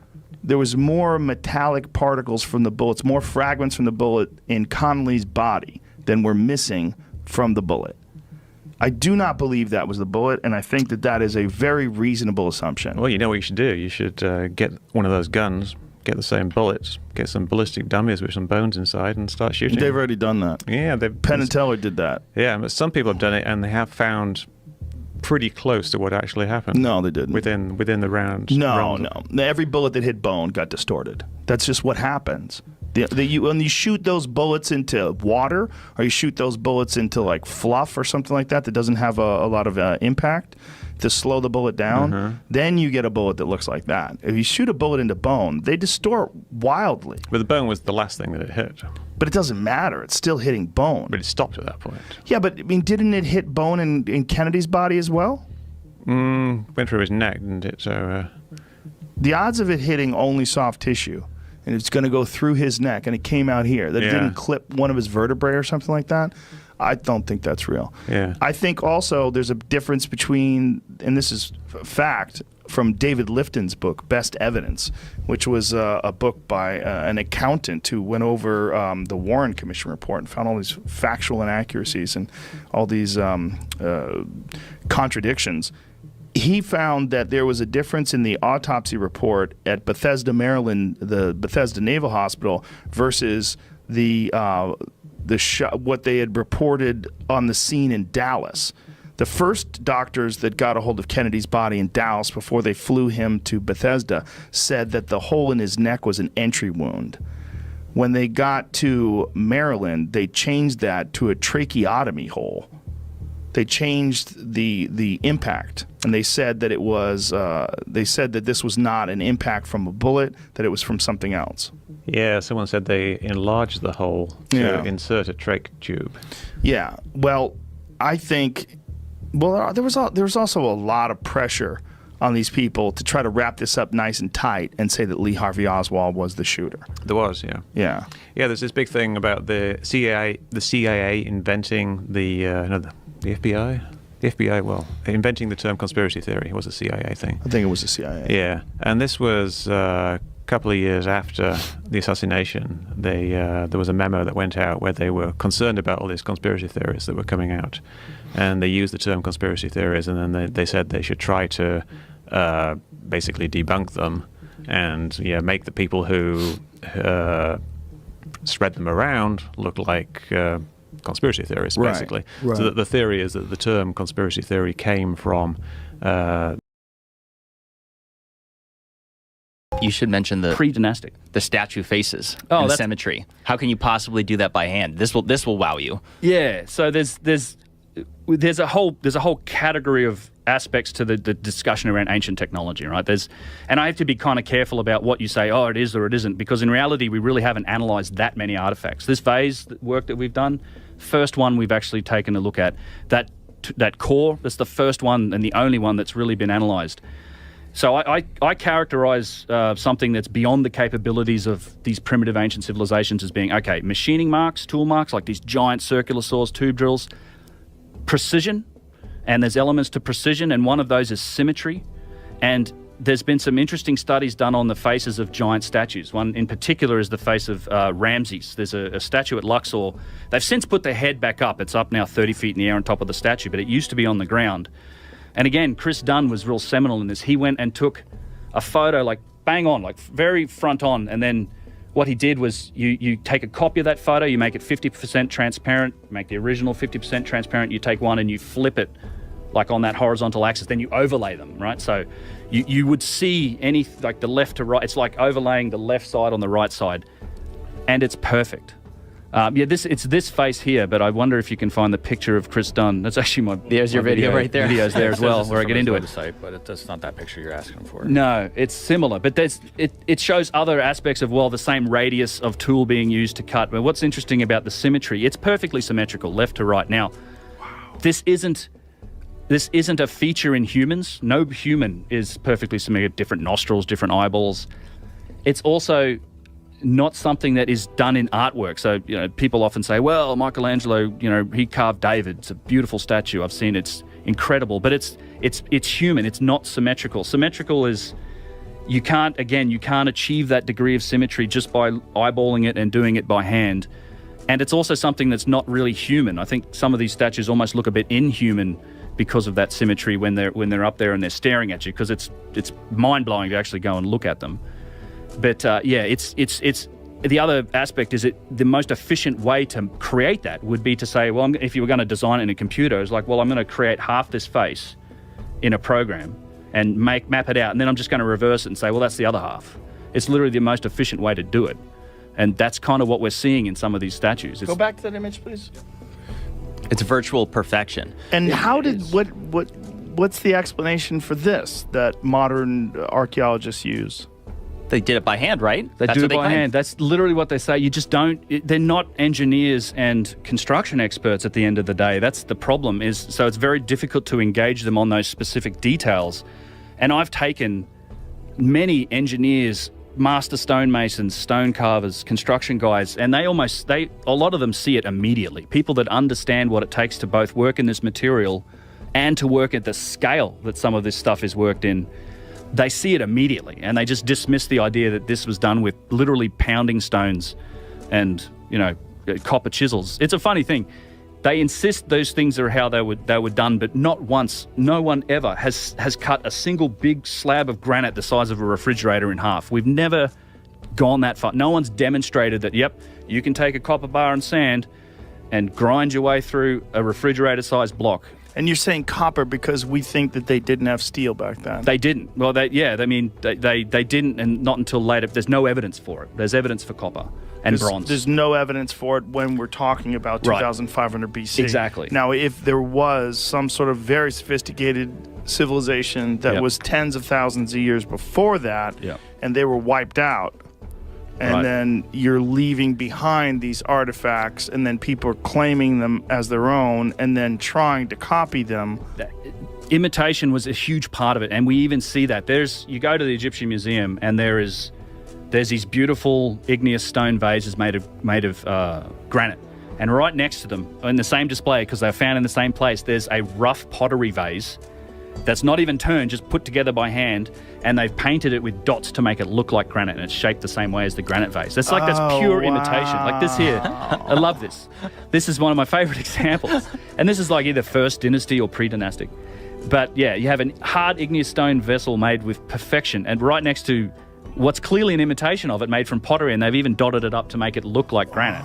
There was more metallic particles from the bullets, more fragments from the bullet in Connolly's body than were missing from the bullet. I do not believe that was the bullet, and I think that is a very reasonable assumption. Well, you know what you should do? You should get one of those guns, get the same bullets, get some ballistic dummies with some bones inside, and start shooting. They've already done that. Yeah. Penn and Teller did that. Yeah, but some people have done it, and they have found pretty close to what actually happened. No, they didn't. Within the round. No. Every bullet that hit bone got distorted. That's just what happens. When you shoot those bullets into water, or you shoot those bullets into like fluff or something like that doesn't have a lot of impact to slow the bullet down, then you get a bullet that looks like that. If you shoot a bullet into bone, they distort wildly. But the bone was the last thing that it hit. But it doesn't matter. It's still hitting bone. But it stopped at that point. Yeah, but I mean, didn't it hit bone in Kennedy's body as well? Went through his neck, didn't it? So the odds of it hitting only soft tissue, and it's going to go through his neck, and it came out here, that it didn't clip one of his vertebrae or something like that, I don't think that's real. Yeah. I think also there's a difference between, and this is fact, from David Lifton's book, Best Evidence, which was a book by an accountant who went over the Warren Commission report and found all these factual inaccuracies and all these contradictions. He found that there was a difference in the autopsy report at Bethesda, Maryland, the Bethesda Naval Hospital, versus what they had reported on the scene in Dallas. The first doctors that got a hold of Kennedy's body in Dallas before they flew him to Bethesda said that the hole in his neck was an entry wound. When they got to Maryland, they changed that to a tracheotomy hole. They changed the impact, and they said that this was not an impact from a bullet, that it was from something else. Yeah, someone said they enlarged the hole to insert a trach tube. Yeah, well, I think, there was also a lot of pressure on these people to try to wrap this up nice and tight and say that Lee Harvey Oswald was the shooter. There was, yeah. Yeah. Yeah, there's this big thing about the CIA inventing the FBI? The FBI, well, inventing the term conspiracy theory was a CIA thing. I think it was the CIA. Yeah, and this was a couple of years after the assassination. There was a memo that went out where they were concerned about all these conspiracy theories that were coming out. And they used the term conspiracy theories, and then they said they should try to basically debunk them and make the people who spread them around look like conspiracy theorists, basically. Right. So that the theory is that the term conspiracy theory came from... You should mention the pre-dynastic, the statue faces in the cemetery. How can you possibly do that by hand? This will wow you. Yeah. So there's a whole category of aspects to the discussion around ancient technology, right? And I have to be kind of careful about what you say, it is or it isn't, because in reality we really haven't analysed that many artifacts. This vase work that we've done, first one we've actually taken a look at, that core, that's the first one and the only one that's really been analysed. So I characterize something that's beyond the capabilities of these primitive ancient civilizations as being, okay, machining marks, tool marks, like these giant circular saws, tube drills, precision, and there's elements to precision, and one of those is symmetry. And there's been some interesting studies done on the faces of giant statues. One in particular is the face of Ramses. There's a statue at Luxor. They've since put the head back up. It's up now 30 feet in the air on top of the statue, but it used to be on the ground. And again, Chris Dunn was real seminal in this. He went and took a photo, like bang on, like very front on, and then what he did was you take a copy of that photo, you make it 50% transparent, make the original 50% transparent, you take one and you flip it like on that horizontal axis, then you overlay them, right? So you would see like the left to right, it's like overlaying the left side on the right side, and it's perfect. It's this face here, but I wonder if you can find the picture of Chris Dunn. That's actually There's your video right there. Videos there as well, where I get into it. Website, but that's not that picture you're asking for. No, it's similar, but it shows other aspects of, the same radius of tool being used to cut. But what's interesting about the symmetry, it's perfectly symmetrical, left to right. Now, this isn't a feature in humans. No human is perfectly symmetrical, different nostrils, different eyeballs. It's also not something that is done in artwork. So, people often say, well, Michelangelo, he carved David. It's a beautiful statue. I've seen it. It's incredible. But it's human. It's not symmetrical. Symmetrical is, you can't achieve that degree of symmetry just by eyeballing it and doing it by hand. And it's also something that's not really human. I think some of these statues almost look a bit inhuman because of that symmetry when they're up there and they're staring at you, because it's mind-blowing to actually go and look at them. But it's the other aspect is the most efficient way to create that would be to say, well, if you were going to design it in a computer, it's like, well, I'm going to create half this face in a program and map it out, and then I'm just going to reverse it and say, well, that's the other half. It's literally the most efficient way to do it, and that's kind of what we're seeing in some of these statues. Go back to that image, please. It's virtual perfection. And what's the explanation for this that modern archaeologists use? They did it by hand, right? They do it by hand. That's literally what they say. You just don't. They're not engineers and construction experts at the end of the day. That's the problem. So it's very difficult to engage them on those specific details. And I've taken many engineers, master stonemasons, stone carvers, construction guys, and a lot of them see it immediately. People that understand what it takes to both work in this material and to work at the scale that some of this stuff is worked in. They see it immediately, and they just dismiss the idea that this was done with literally pounding stones and, copper chisels. It's a funny thing. They insist those things are how they were done, but not once, no one ever has cut a single big slab of granite the size of a refrigerator in half. We've never gone that far. No one's demonstrated that, yep, you can take a copper bar and sand and grind your way through a refrigerator-sized block. And you're saying copper because we think that they didn't have steel back then. They didn't. Well, they didn't, and not until later. There's no evidence for it. There's evidence for copper and bronze. There's no evidence for it when we're talking about 2500 BC. Exactly. Now, if there was some sort of very sophisticated civilization that was tens of thousands of years before that, and they were wiped out, and then you're leaving behind these artifacts, and then people are claiming them as their own and then trying to copy them. Imitation was a huge part of it, and we even see that. You go to the Egyptian Museum, and there's these beautiful igneous stone vases made of granite, and right next to them, in the same display, because they're found in the same place, there's a rough pottery vase that's not even turned, just put together by hand, and they've painted it with dots to make it look like granite, and it's shaped the same way as the granite vase. That's pure imitation. Like this here. I love this. This is one of my favorite examples. And this is like either first dynasty or pre-dynastic. But yeah, you have a hard igneous stone vessel made with perfection, and right next to what's clearly an imitation of it made from pottery, and they've even dotted it up to make it look like granite.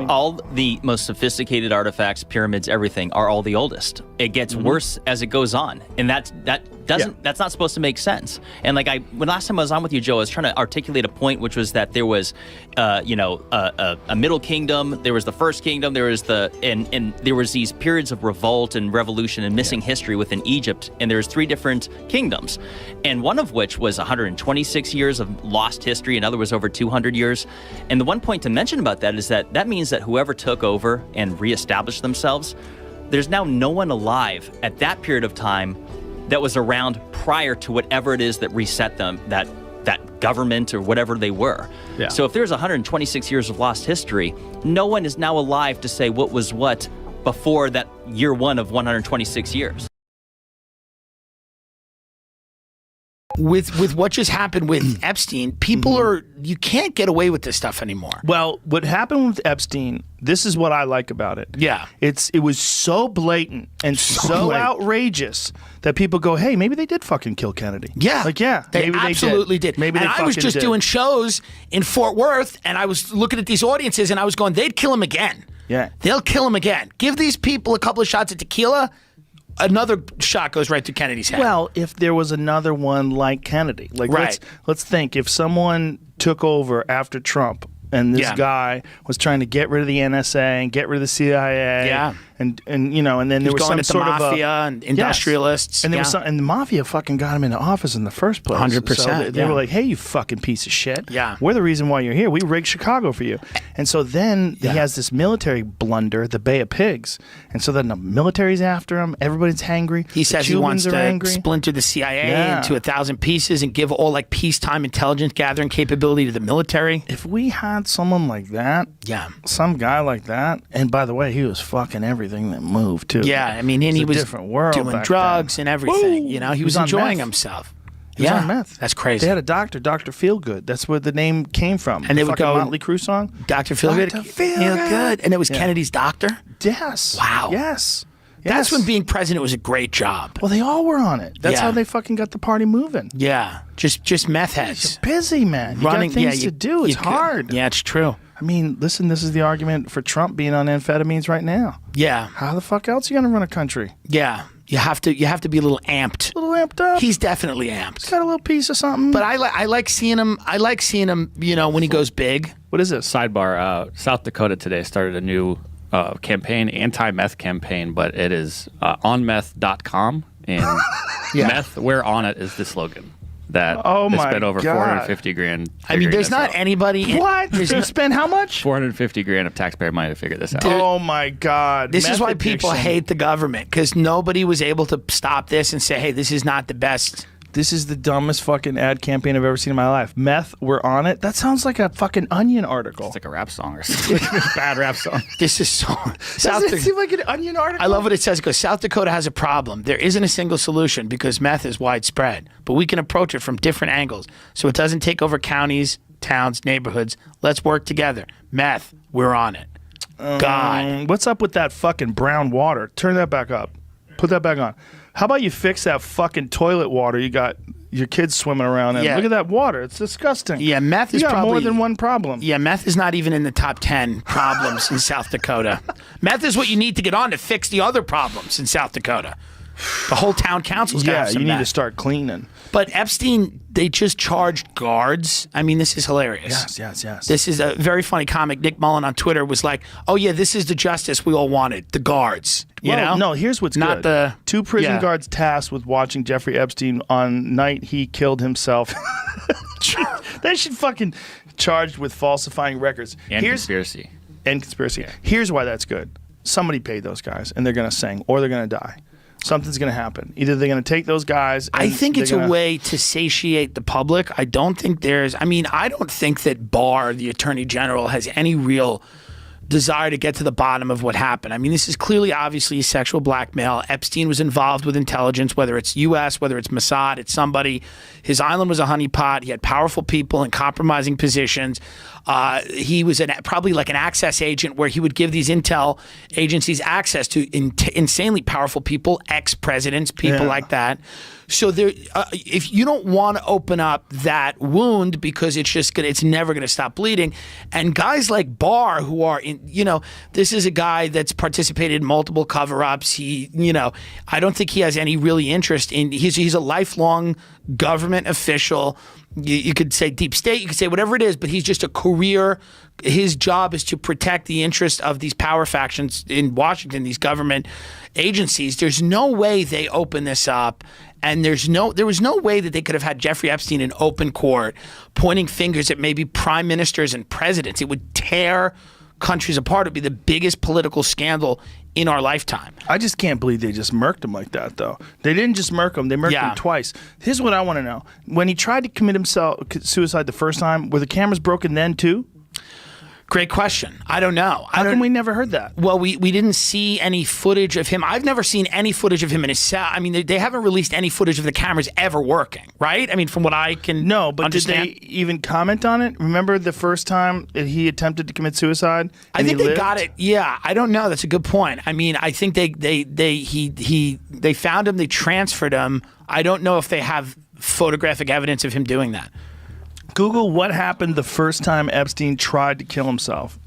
All the most sophisticated artifacts, pyramids, everything are all the oldest. It gets worse as it goes on, and that's not supposed to make sense. And when last time I was on with you, Joe, I was trying to articulate a point, which was that there was, a middle kingdom, there was the first kingdom, there was and there was these periods of revolt and revolution and missing history within Egypt, and there's 3 different kingdoms, and one of which was 126 years of lost history, another was over 200 years. And the one point to mention about that is that means that whoever took over and reestablished themselves, there's now no one alive at that period of time that was around prior to whatever it is that reset them, that government or whatever they were. Yeah. So if there's 126 years of lost history, no one is now alive to say what was what before that year one of 126 years. with what just happened with Epstein, people are you can't get away with this stuff anymore. Well, what happened with Epstein, this is what I like about it. Yeah. It was so blatant and so outrageous that people go, hey, maybe they did fucking kill Kennedy. Yeah. Like, yeah. They maybe absolutely they did. did. Maybe and they I was fucking just did. doing shows in Fort Worth, and I was looking at these audiences, and I was going, they'd kill him again. Yeah. They'll kill him again. Give these people a couple of shots of tequila, another shot goes right to Kennedy's head. Well, if there was another one like Kennedy, like Right. let's think if someone took over after Trump and this Yeah. guy was trying to get rid of the NSA and get rid of the CIA, Yeah. and you know, and then there He's was going some at the sort of mafia and industrialists. and there was Yeah. some, and the mafia fucking got him into office in the first place. 100%, So they yeah. were like, "Hey, you fucking piece of shit! Yeah. we're the reason why you're here. We rigged Chicago for you." And so then he has this military blunder, the Bay of Pigs, and so then the military's after him. Everybody's hangry. He says he wants to splinter the CIA Yeah. into 1,000 pieces and give all like peacetime intelligence gathering capability to the military. If we had someone like that, Yeah. some guy like that, and by the way, he was fucking everything that moved too. Yeah, I mean, and he a was different world doing back drugs then. and everything. Woo! You know, he He was was on enjoying meth. himself. He was yeah, on meth. that's crazy. They had a doctor, Dr. Feelgood. That's where the name came from. And they the would fucking go, Motley Crue song. Dr. Feelgood. Dr. Feelgood. Good. And it was Yeah. Kennedy's doctor. Yes. Wow. Yes. That's Yes. when being president was a great job. Well, they all were on it. That's Yeah. how they fucking got the party moving. Yeah, just meth heads. You're busy, man. You Running, got things yeah, to do. It's could- hard. Yeah, it's true. I mean, listen, this is the argument for Trump being on amphetamines right now. Yeah, How the fuck else are you going to run a country? yeah. You have to be a little amped. A little amped up. He's definitely amped. got a little piece of something. But I like seeing him. I like seeing him. You know, when he goes big. What is this? Sidebar: South Dakota today started a new campaign, anti-meth campaign, but it is onmeth.com, and meth, we're on it is the slogan. That Oh they my spent over God. 450 grand. I mean, figuring there's this not out. anybody. What? You spend how much? 450 grand of taxpayer money to figure this out. Oh my God. This is Meth why people addiction. hate the government, because nobody was able to stop this and say, "Hey, this is not the best." This is the dumbest fucking ad campaign I've ever seen in my life. Meth, we're on it. That sounds like a fucking Onion article. It's like a rap song or something. Like a bad rap song. This is so. Doesn't it seem like an Onion article? I love what it says. It goes, South Dakota has a problem. There isn't a single solution because meth is widespread, but we can approach it from different angles so it doesn't take over counties, towns, neighborhoods. Let's work together. Meth, we're on it. God. What's up with that fucking brown water? Turn that back up. Put that back on. How about you fix that fucking toilet water you got your kids swimming around in? Yeah. Look at that water. It's disgusting. Yeah, meth you is got probably more than one problem. Yeah, meth is not even in the top 10 problems in South Dakota. Meth is what you need to get on to fix the other problems in South Dakota. The whole town council's got to Yeah, have some you need to meth. start cleaning. But Epstein, they just charged guards. I mean, this is hilarious. Yes. This is a very funny comic. Nick Mullen on Twitter was like, "Oh yeah, this is the justice we all wanted. The guards." You Well, know? no, here's what's Not good. the- Two prison yeah. guards tasked with watching Jeffrey Epstein on night he killed himself. They should fucking charged with falsifying records. And conspiracy. And conspiracy. Here's why that's good. Somebody paid those guys, and they're going to sing, or they're going to die. Something's going to happen. Either they're going to take those guys. And I think they're it's gonna- a way to satiate the public. I don't think I don't think that Barr, the Attorney General, has any real desire to get to the bottom of what happened. I mean, this is clearly, obviously, sexual blackmail. Epstein was involved with intelligence, whether it's U.S., whether it's Mossad, it's somebody. His island was a honeypot. He had powerful people in compromising positions. He was probably like an access agent where he would give these intel agencies access to insanely powerful people, ex-presidents, people like that. So there, if you don't want to open up that wound because it's never going to stop bleeding, and guys like Barr who are this is a guy that's participated in multiple cover-ups. I don't think he has any really interest in. He's a lifelong government official. You could say deep state, you could say whatever it is, but he's just a career. His job is to protect the interest of these power factions in Washington, these government agencies. There's no way they open this up. And there was no way that they could have had Jeffrey Epstein in open court pointing fingers at maybe prime ministers and presidents. It would tear countries apart. It would be the biggest political scandal in our lifetime. I just can't believe they just murked him like that, though. They didn't just murk him; they murked him twice. Here's what I want to know: when he tried to commit suicide the first time, were the cameras broken then too? Great question. I don't know. How come we never heard that? Well, we didn't see any footage of him. I've never seen any footage of him in his cell. I mean, they haven't released any footage of the cameras ever working, right? I mean, from what I can understand. Did they even comment on it? Remember the first time that he attempted to commit suicide? I think they got it. Yeah, I don't know. That's a good point. I mean, I think they found him. They transferred him. I don't know if they have photographic evidence of him doing that. Google what happened the first time Epstein tried to kill himself.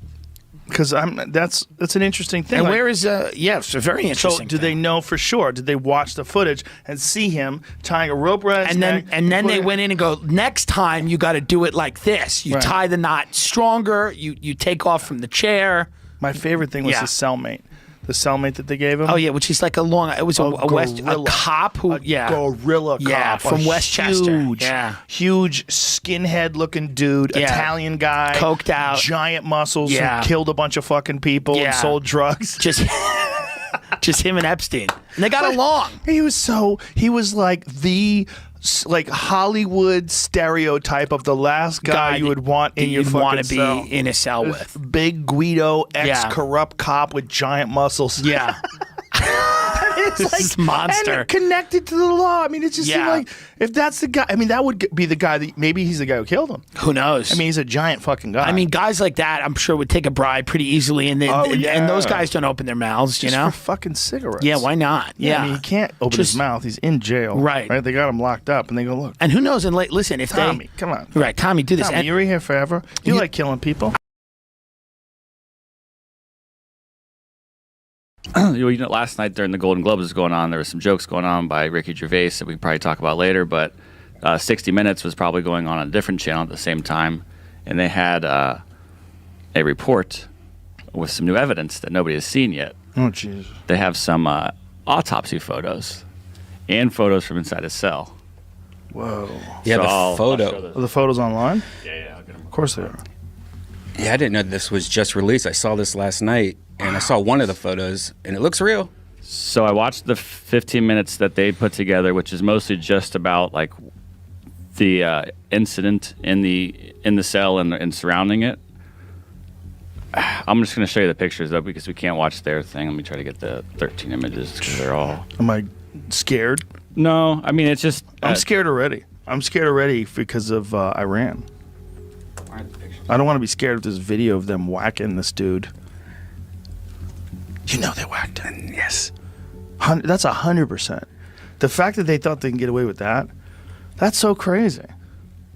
Because that's an interesting thing. And where is it's a very interesting. So do they know for sure? Did they watch the footage and see him tying a rope around his neck? And then they went in and go, next time you got to do it like this. You tie the knot stronger. You take off from the chair. My favorite thing was his cellmate. The cellmate that they gave him. Oh yeah, which is like a cop who gorilla cop from Westchester. Huge skinhead looking dude, Italian guy, coked out, giant muscles, who killed a bunch of fucking people and sold drugs. Just him and Epstein, and they got along. He was like the Hollywood stereotype of the last guy you would want in your fucking cell. Want to be in a cell with. Big Guido, ex-corrupt cop with giant muscles. Yeah. It's monster. And connected to the law. I mean, it's just like, if that's the guy, I mean, that would be the guy that, maybe he's the guy who killed him. Who knows? I mean, he's a giant fucking guy. I mean, guys like that, I'm sure would take a bribe pretty easily, and and those guys don't open their mouths, just for fucking cigarettes. Yeah, why not? Yeah. I mean, he can't open his mouth. He's in jail. Right. They got him locked up, and they go, look. And who knows, and listen, if Tommy, come on. Right, Tommy, do this. Tommy, you're here forever. You like killing people. Last night during the Golden Globes was going on, there was some jokes going on by Ricky Gervais that we can probably talk about later, but 60 Minutes was probably going on a different channel at the same time, and they had a report with some new evidence that nobody has seen yet. Oh, jeez. They have some autopsy photos and photos from inside his cell. Whoa. Yeah, So Are the photos online? Yeah, I'll get them. Of course they are. Yeah, I didn't know this was just released. I saw this last night, and I saw one of the photos, and it looks real. So I watched the 15 minutes that they put together, which is mostly just about like the incident in the cell and surrounding it. I'm just going to show you the pictures though, because we can't watch their thing. Let me try to get the 13 images because they're all. Am I scared? No, I mean it's just. I'm scared already. I'm scared already because of Iran. I don't want to be scared of this video of them whacking this dude. You know they whacked him. Yes. That's 100%. The fact that they thought they can get away with that, that's so crazy.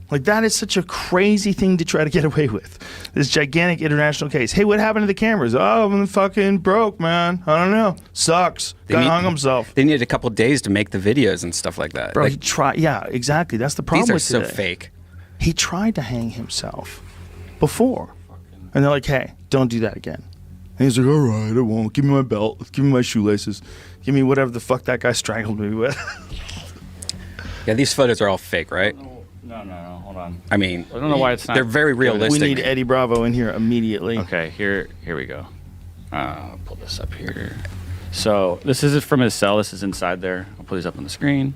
Like, that is such a crazy thing to try to get away with. This gigantic international case. Hey, what happened to the cameras? Oh, I'm fucking broke, man. I don't know. Sucks. Guy hung himself. They needed a couple days to make the videos and stuff like that. Bro, like, he tried. Yeah, exactly. That's the problem with these are today. so fake. He tried to hang himself before. And they're like, hey, don't do that again. And he's like, all right, I won't. Give me my belt. Give me my shoelaces. Give me whatever the fuck that guy strangled me with. Yeah, these photos are all fake, right? No, hold on. I mean, I don't know why it's not. They're very realistic. We need Eddie Bravo in here immediately. Okay, here we go. I'll pull this up here. So this is from his cell. This is inside there. I'll put these up on the screen.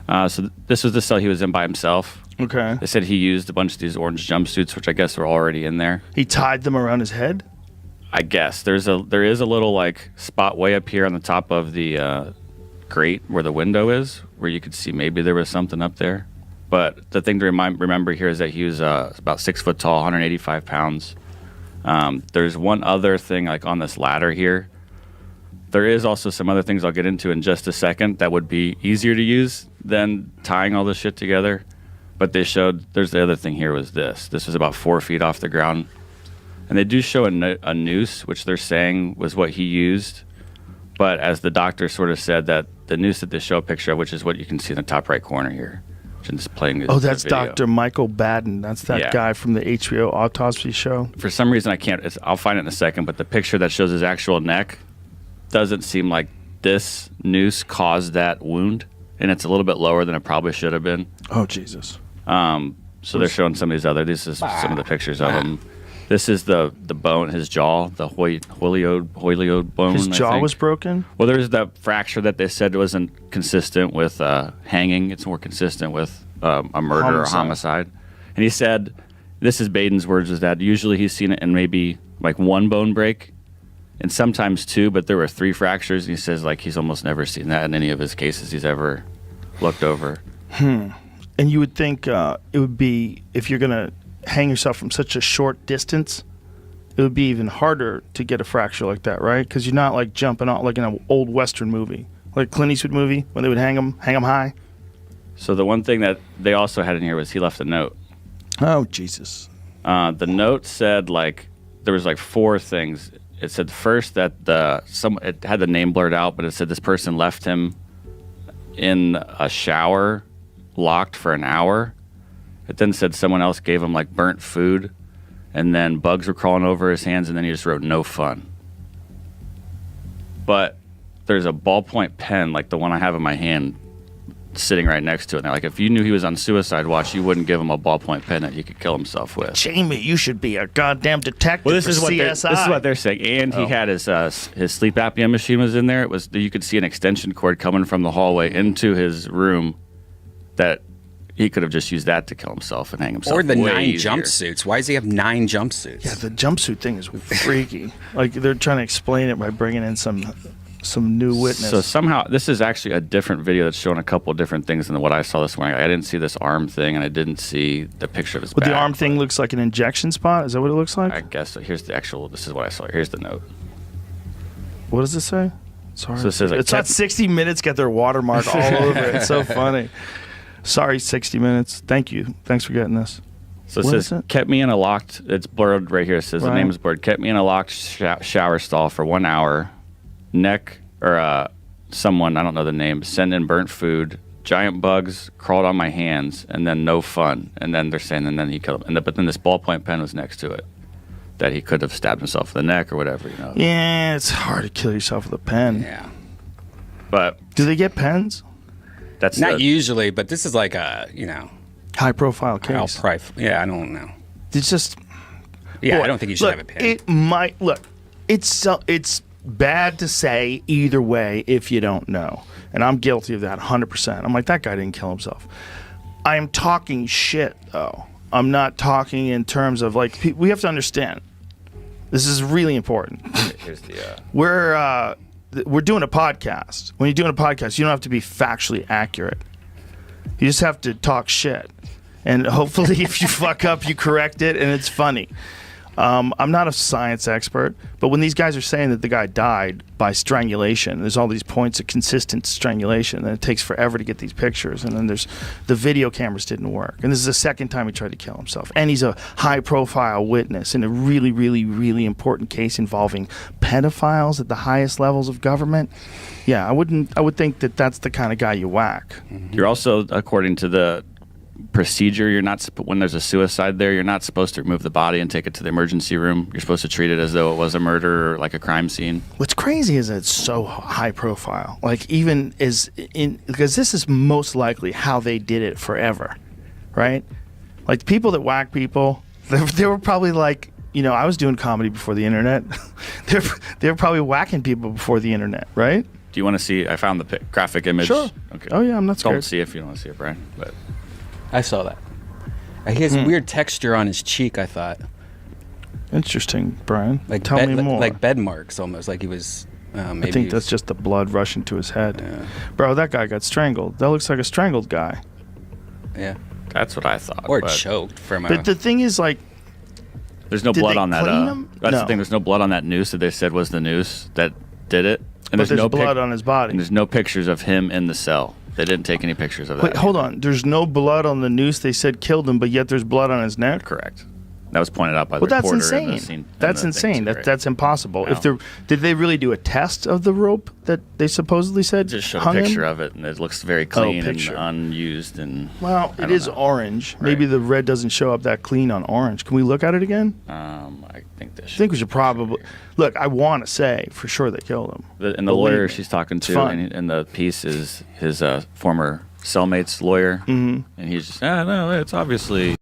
So this was the cell he was in by himself. Okay. They said he used a bunch of these orange jumpsuits, which I guess were already in there. He tied them around his head? I guess there is a little like spot way up here on the top of the grate where the window is, where you could see maybe there was something up there. But the thing to remember here is that he was about 6 foot tall, 185 pounds. There's one other thing like on this ladder here. There is also some other things I'll get into in just a second that would be easier to use than tying all this shit together. But they showed, there's the other thing here was this. This was about 4 feet off the ground. And they do show a noose, which they're saying was what he used. But as the doctor sort of said, that the noose that they show a picture of, which is what you can see in the top right corner here. Which is playing this, that's Dr. Michael Baden. That's that guy from the HBO autopsy show. For some reason, I can't, I'll find it in a second, but the picture that shows his actual neck doesn't seem like this noose caused that wound. And it's a little bit lower than it probably should have been. Oh, Jesus. So they're showing some of these other, this is some of the pictures of him. This is the bone, his jaw, the hyoid bone. His jaw was broken? Well, there's that fracture that they said wasn't consistent with hanging. It's more consistent with a murder or homicide. And he said this is Baden's words, is that usually he's seen it in maybe like one bone break and sometimes two, but there were 3 fractures. And he says like he's almost never seen that in any of his cases he's ever looked over. And you would think it would be, if you're going to hang yourself from such a short distance, it would be even harder to get a fracture like that, right? Because you're not like jumping out like in an old Western movie, like Clint Eastwood movie when they would hang him high. So the one thing that they also had in here was he left a note. Oh, Jesus. The note said like there was like 4 things. It said first that it had the name blurred out, but it said this person left him in a shower locked for an hour. It then said someone else gave him like burnt food, and then bugs were crawling over his hands, and then he just wrote no fun. But there's a ballpoint pen like the one I have in my hand sitting right next to it. And they're like, if you knew he was on suicide watch, you wouldn't give him a ballpoint pen that he could kill himself with. Jamie, you should be a goddamn detective. Well, this for is what CSI. they're saying. And he had his sleep apnea machine was in there. It was, you could see an extension cord coming from the hallway into his room that he could have just used that to kill himself and hang himself. Or the way 9 easier. jumpsuits. Why does he have 9 jumpsuits? Yeah, the jumpsuit thing is freaky. Like they're trying to explain it by bringing in some new witness. So somehow this is actually a different video that's showing a couple of different things than what I saw this morning. I didn't see this arm thing, and I didn't see the picture of his But back. the arm thing looks like an injection spot. Is that what it looks like? I guess so. Here's the actual. This is what I saw. Here's the note. What does it say? Sorry. So it says, like, it's not 60 Minutes get their watermark all over it. It's so funny. Sorry, 60 Minutes. Thank you. Thanks for getting this. So it What says, is it? kept me in a locked, it's blurred right here. It says the Right. name is blurred. Kept me in a locked shower stall for 1 hour. Someone, I don't know the name, sent in burnt food. Giant bugs crawled on my hands, and then no fun. And then they're saying, and then he killed him. But then this ballpoint pen was next to it, that he could have stabbed himself in the neck or whatever, you know. Yeah, it's hard to kill yourself with a pen. Yeah. But do they get pens? That's Not usually, but this is like a, high profile case. Yeah, I don't know. It's just. Yeah, Boy, I don't think you should look, have a pen. It might look. It's bad to say either way if you don't know, and I'm guilty of that 100%. I'm like, that guy didn't kill himself. I am talking shit though. I'm not talking in terms of like we have to understand. This is really important. Here's the. We're doing a podcast. When you're doing a podcast, you don't have to be factually accurate. You just have to talk shit. And hopefully if you fuck up, you correct it and it's funny. I'm not a science expert, but when these guys are saying that the guy died by strangulation, there's all these points of consistent strangulation, and it takes forever to get these pictures, and then there's the video cameras didn't work, and this is the second time he tried to kill himself, and he's a high-profile witness in a really, really, really important case involving pedophiles at the highest levels of government. Yeah, I would think that that's the kind of guy you whack. You're also, according to the procedure, you're not when there's a suicide there, you're not supposed to remove the body and take it to the emergency room. You're supposed to treat it as though it was a murder or like a crime scene. What's crazy is that it's so high profile. Like even because this is most likely how they did it forever, right? Like people that whack people, they were probably like, I was doing comedy before the internet. they were probably whacking people before the internet, right? Do you want to see? I found the graphic image. Sure. Okay. Oh yeah, I'm not scared. Don't see if you don't want to see it, Brian. But I saw that. He has weird texture on his cheek, I thought. Interesting, Brian. Like Tell me more. Like bed marks, almost. Like he was. Maybe I think that's just the blood rushing to his head. Yeah. Bro, that guy got strangled. That looks like a strangled guy. Yeah. That's what I thought. Or choked from a. But the thing is, like, there's no blood on that. clean him? That's No. the thing. There's no blood on that noose that they said was the noose that did it. And but there's no blood on his body. And there's no pictures of him in the cell. They didn't take any pictures of that. Wait, hold on. There's no blood on the noose they said killed him, but yet there's blood on his neck? Correct. That was pointed out by the Well, that's reporter. insane. In the scene, That's in the thing insane. too, right? That's impossible. No. If did they really do a test of the rope that they supposedly said Just showed a hung picture him? of it, and it looks very clean and picture. unused. And Well, I it don't is know. orange. Right. Maybe the red doesn't show up that clean on orange. Can we look at it again? I think this. I think we should probably look. I want to say for sure they killed him. And the Believe lawyer me. she's talking It's to fun. in the piece is his former cellmate's lawyer, and he's just, no, it's obviously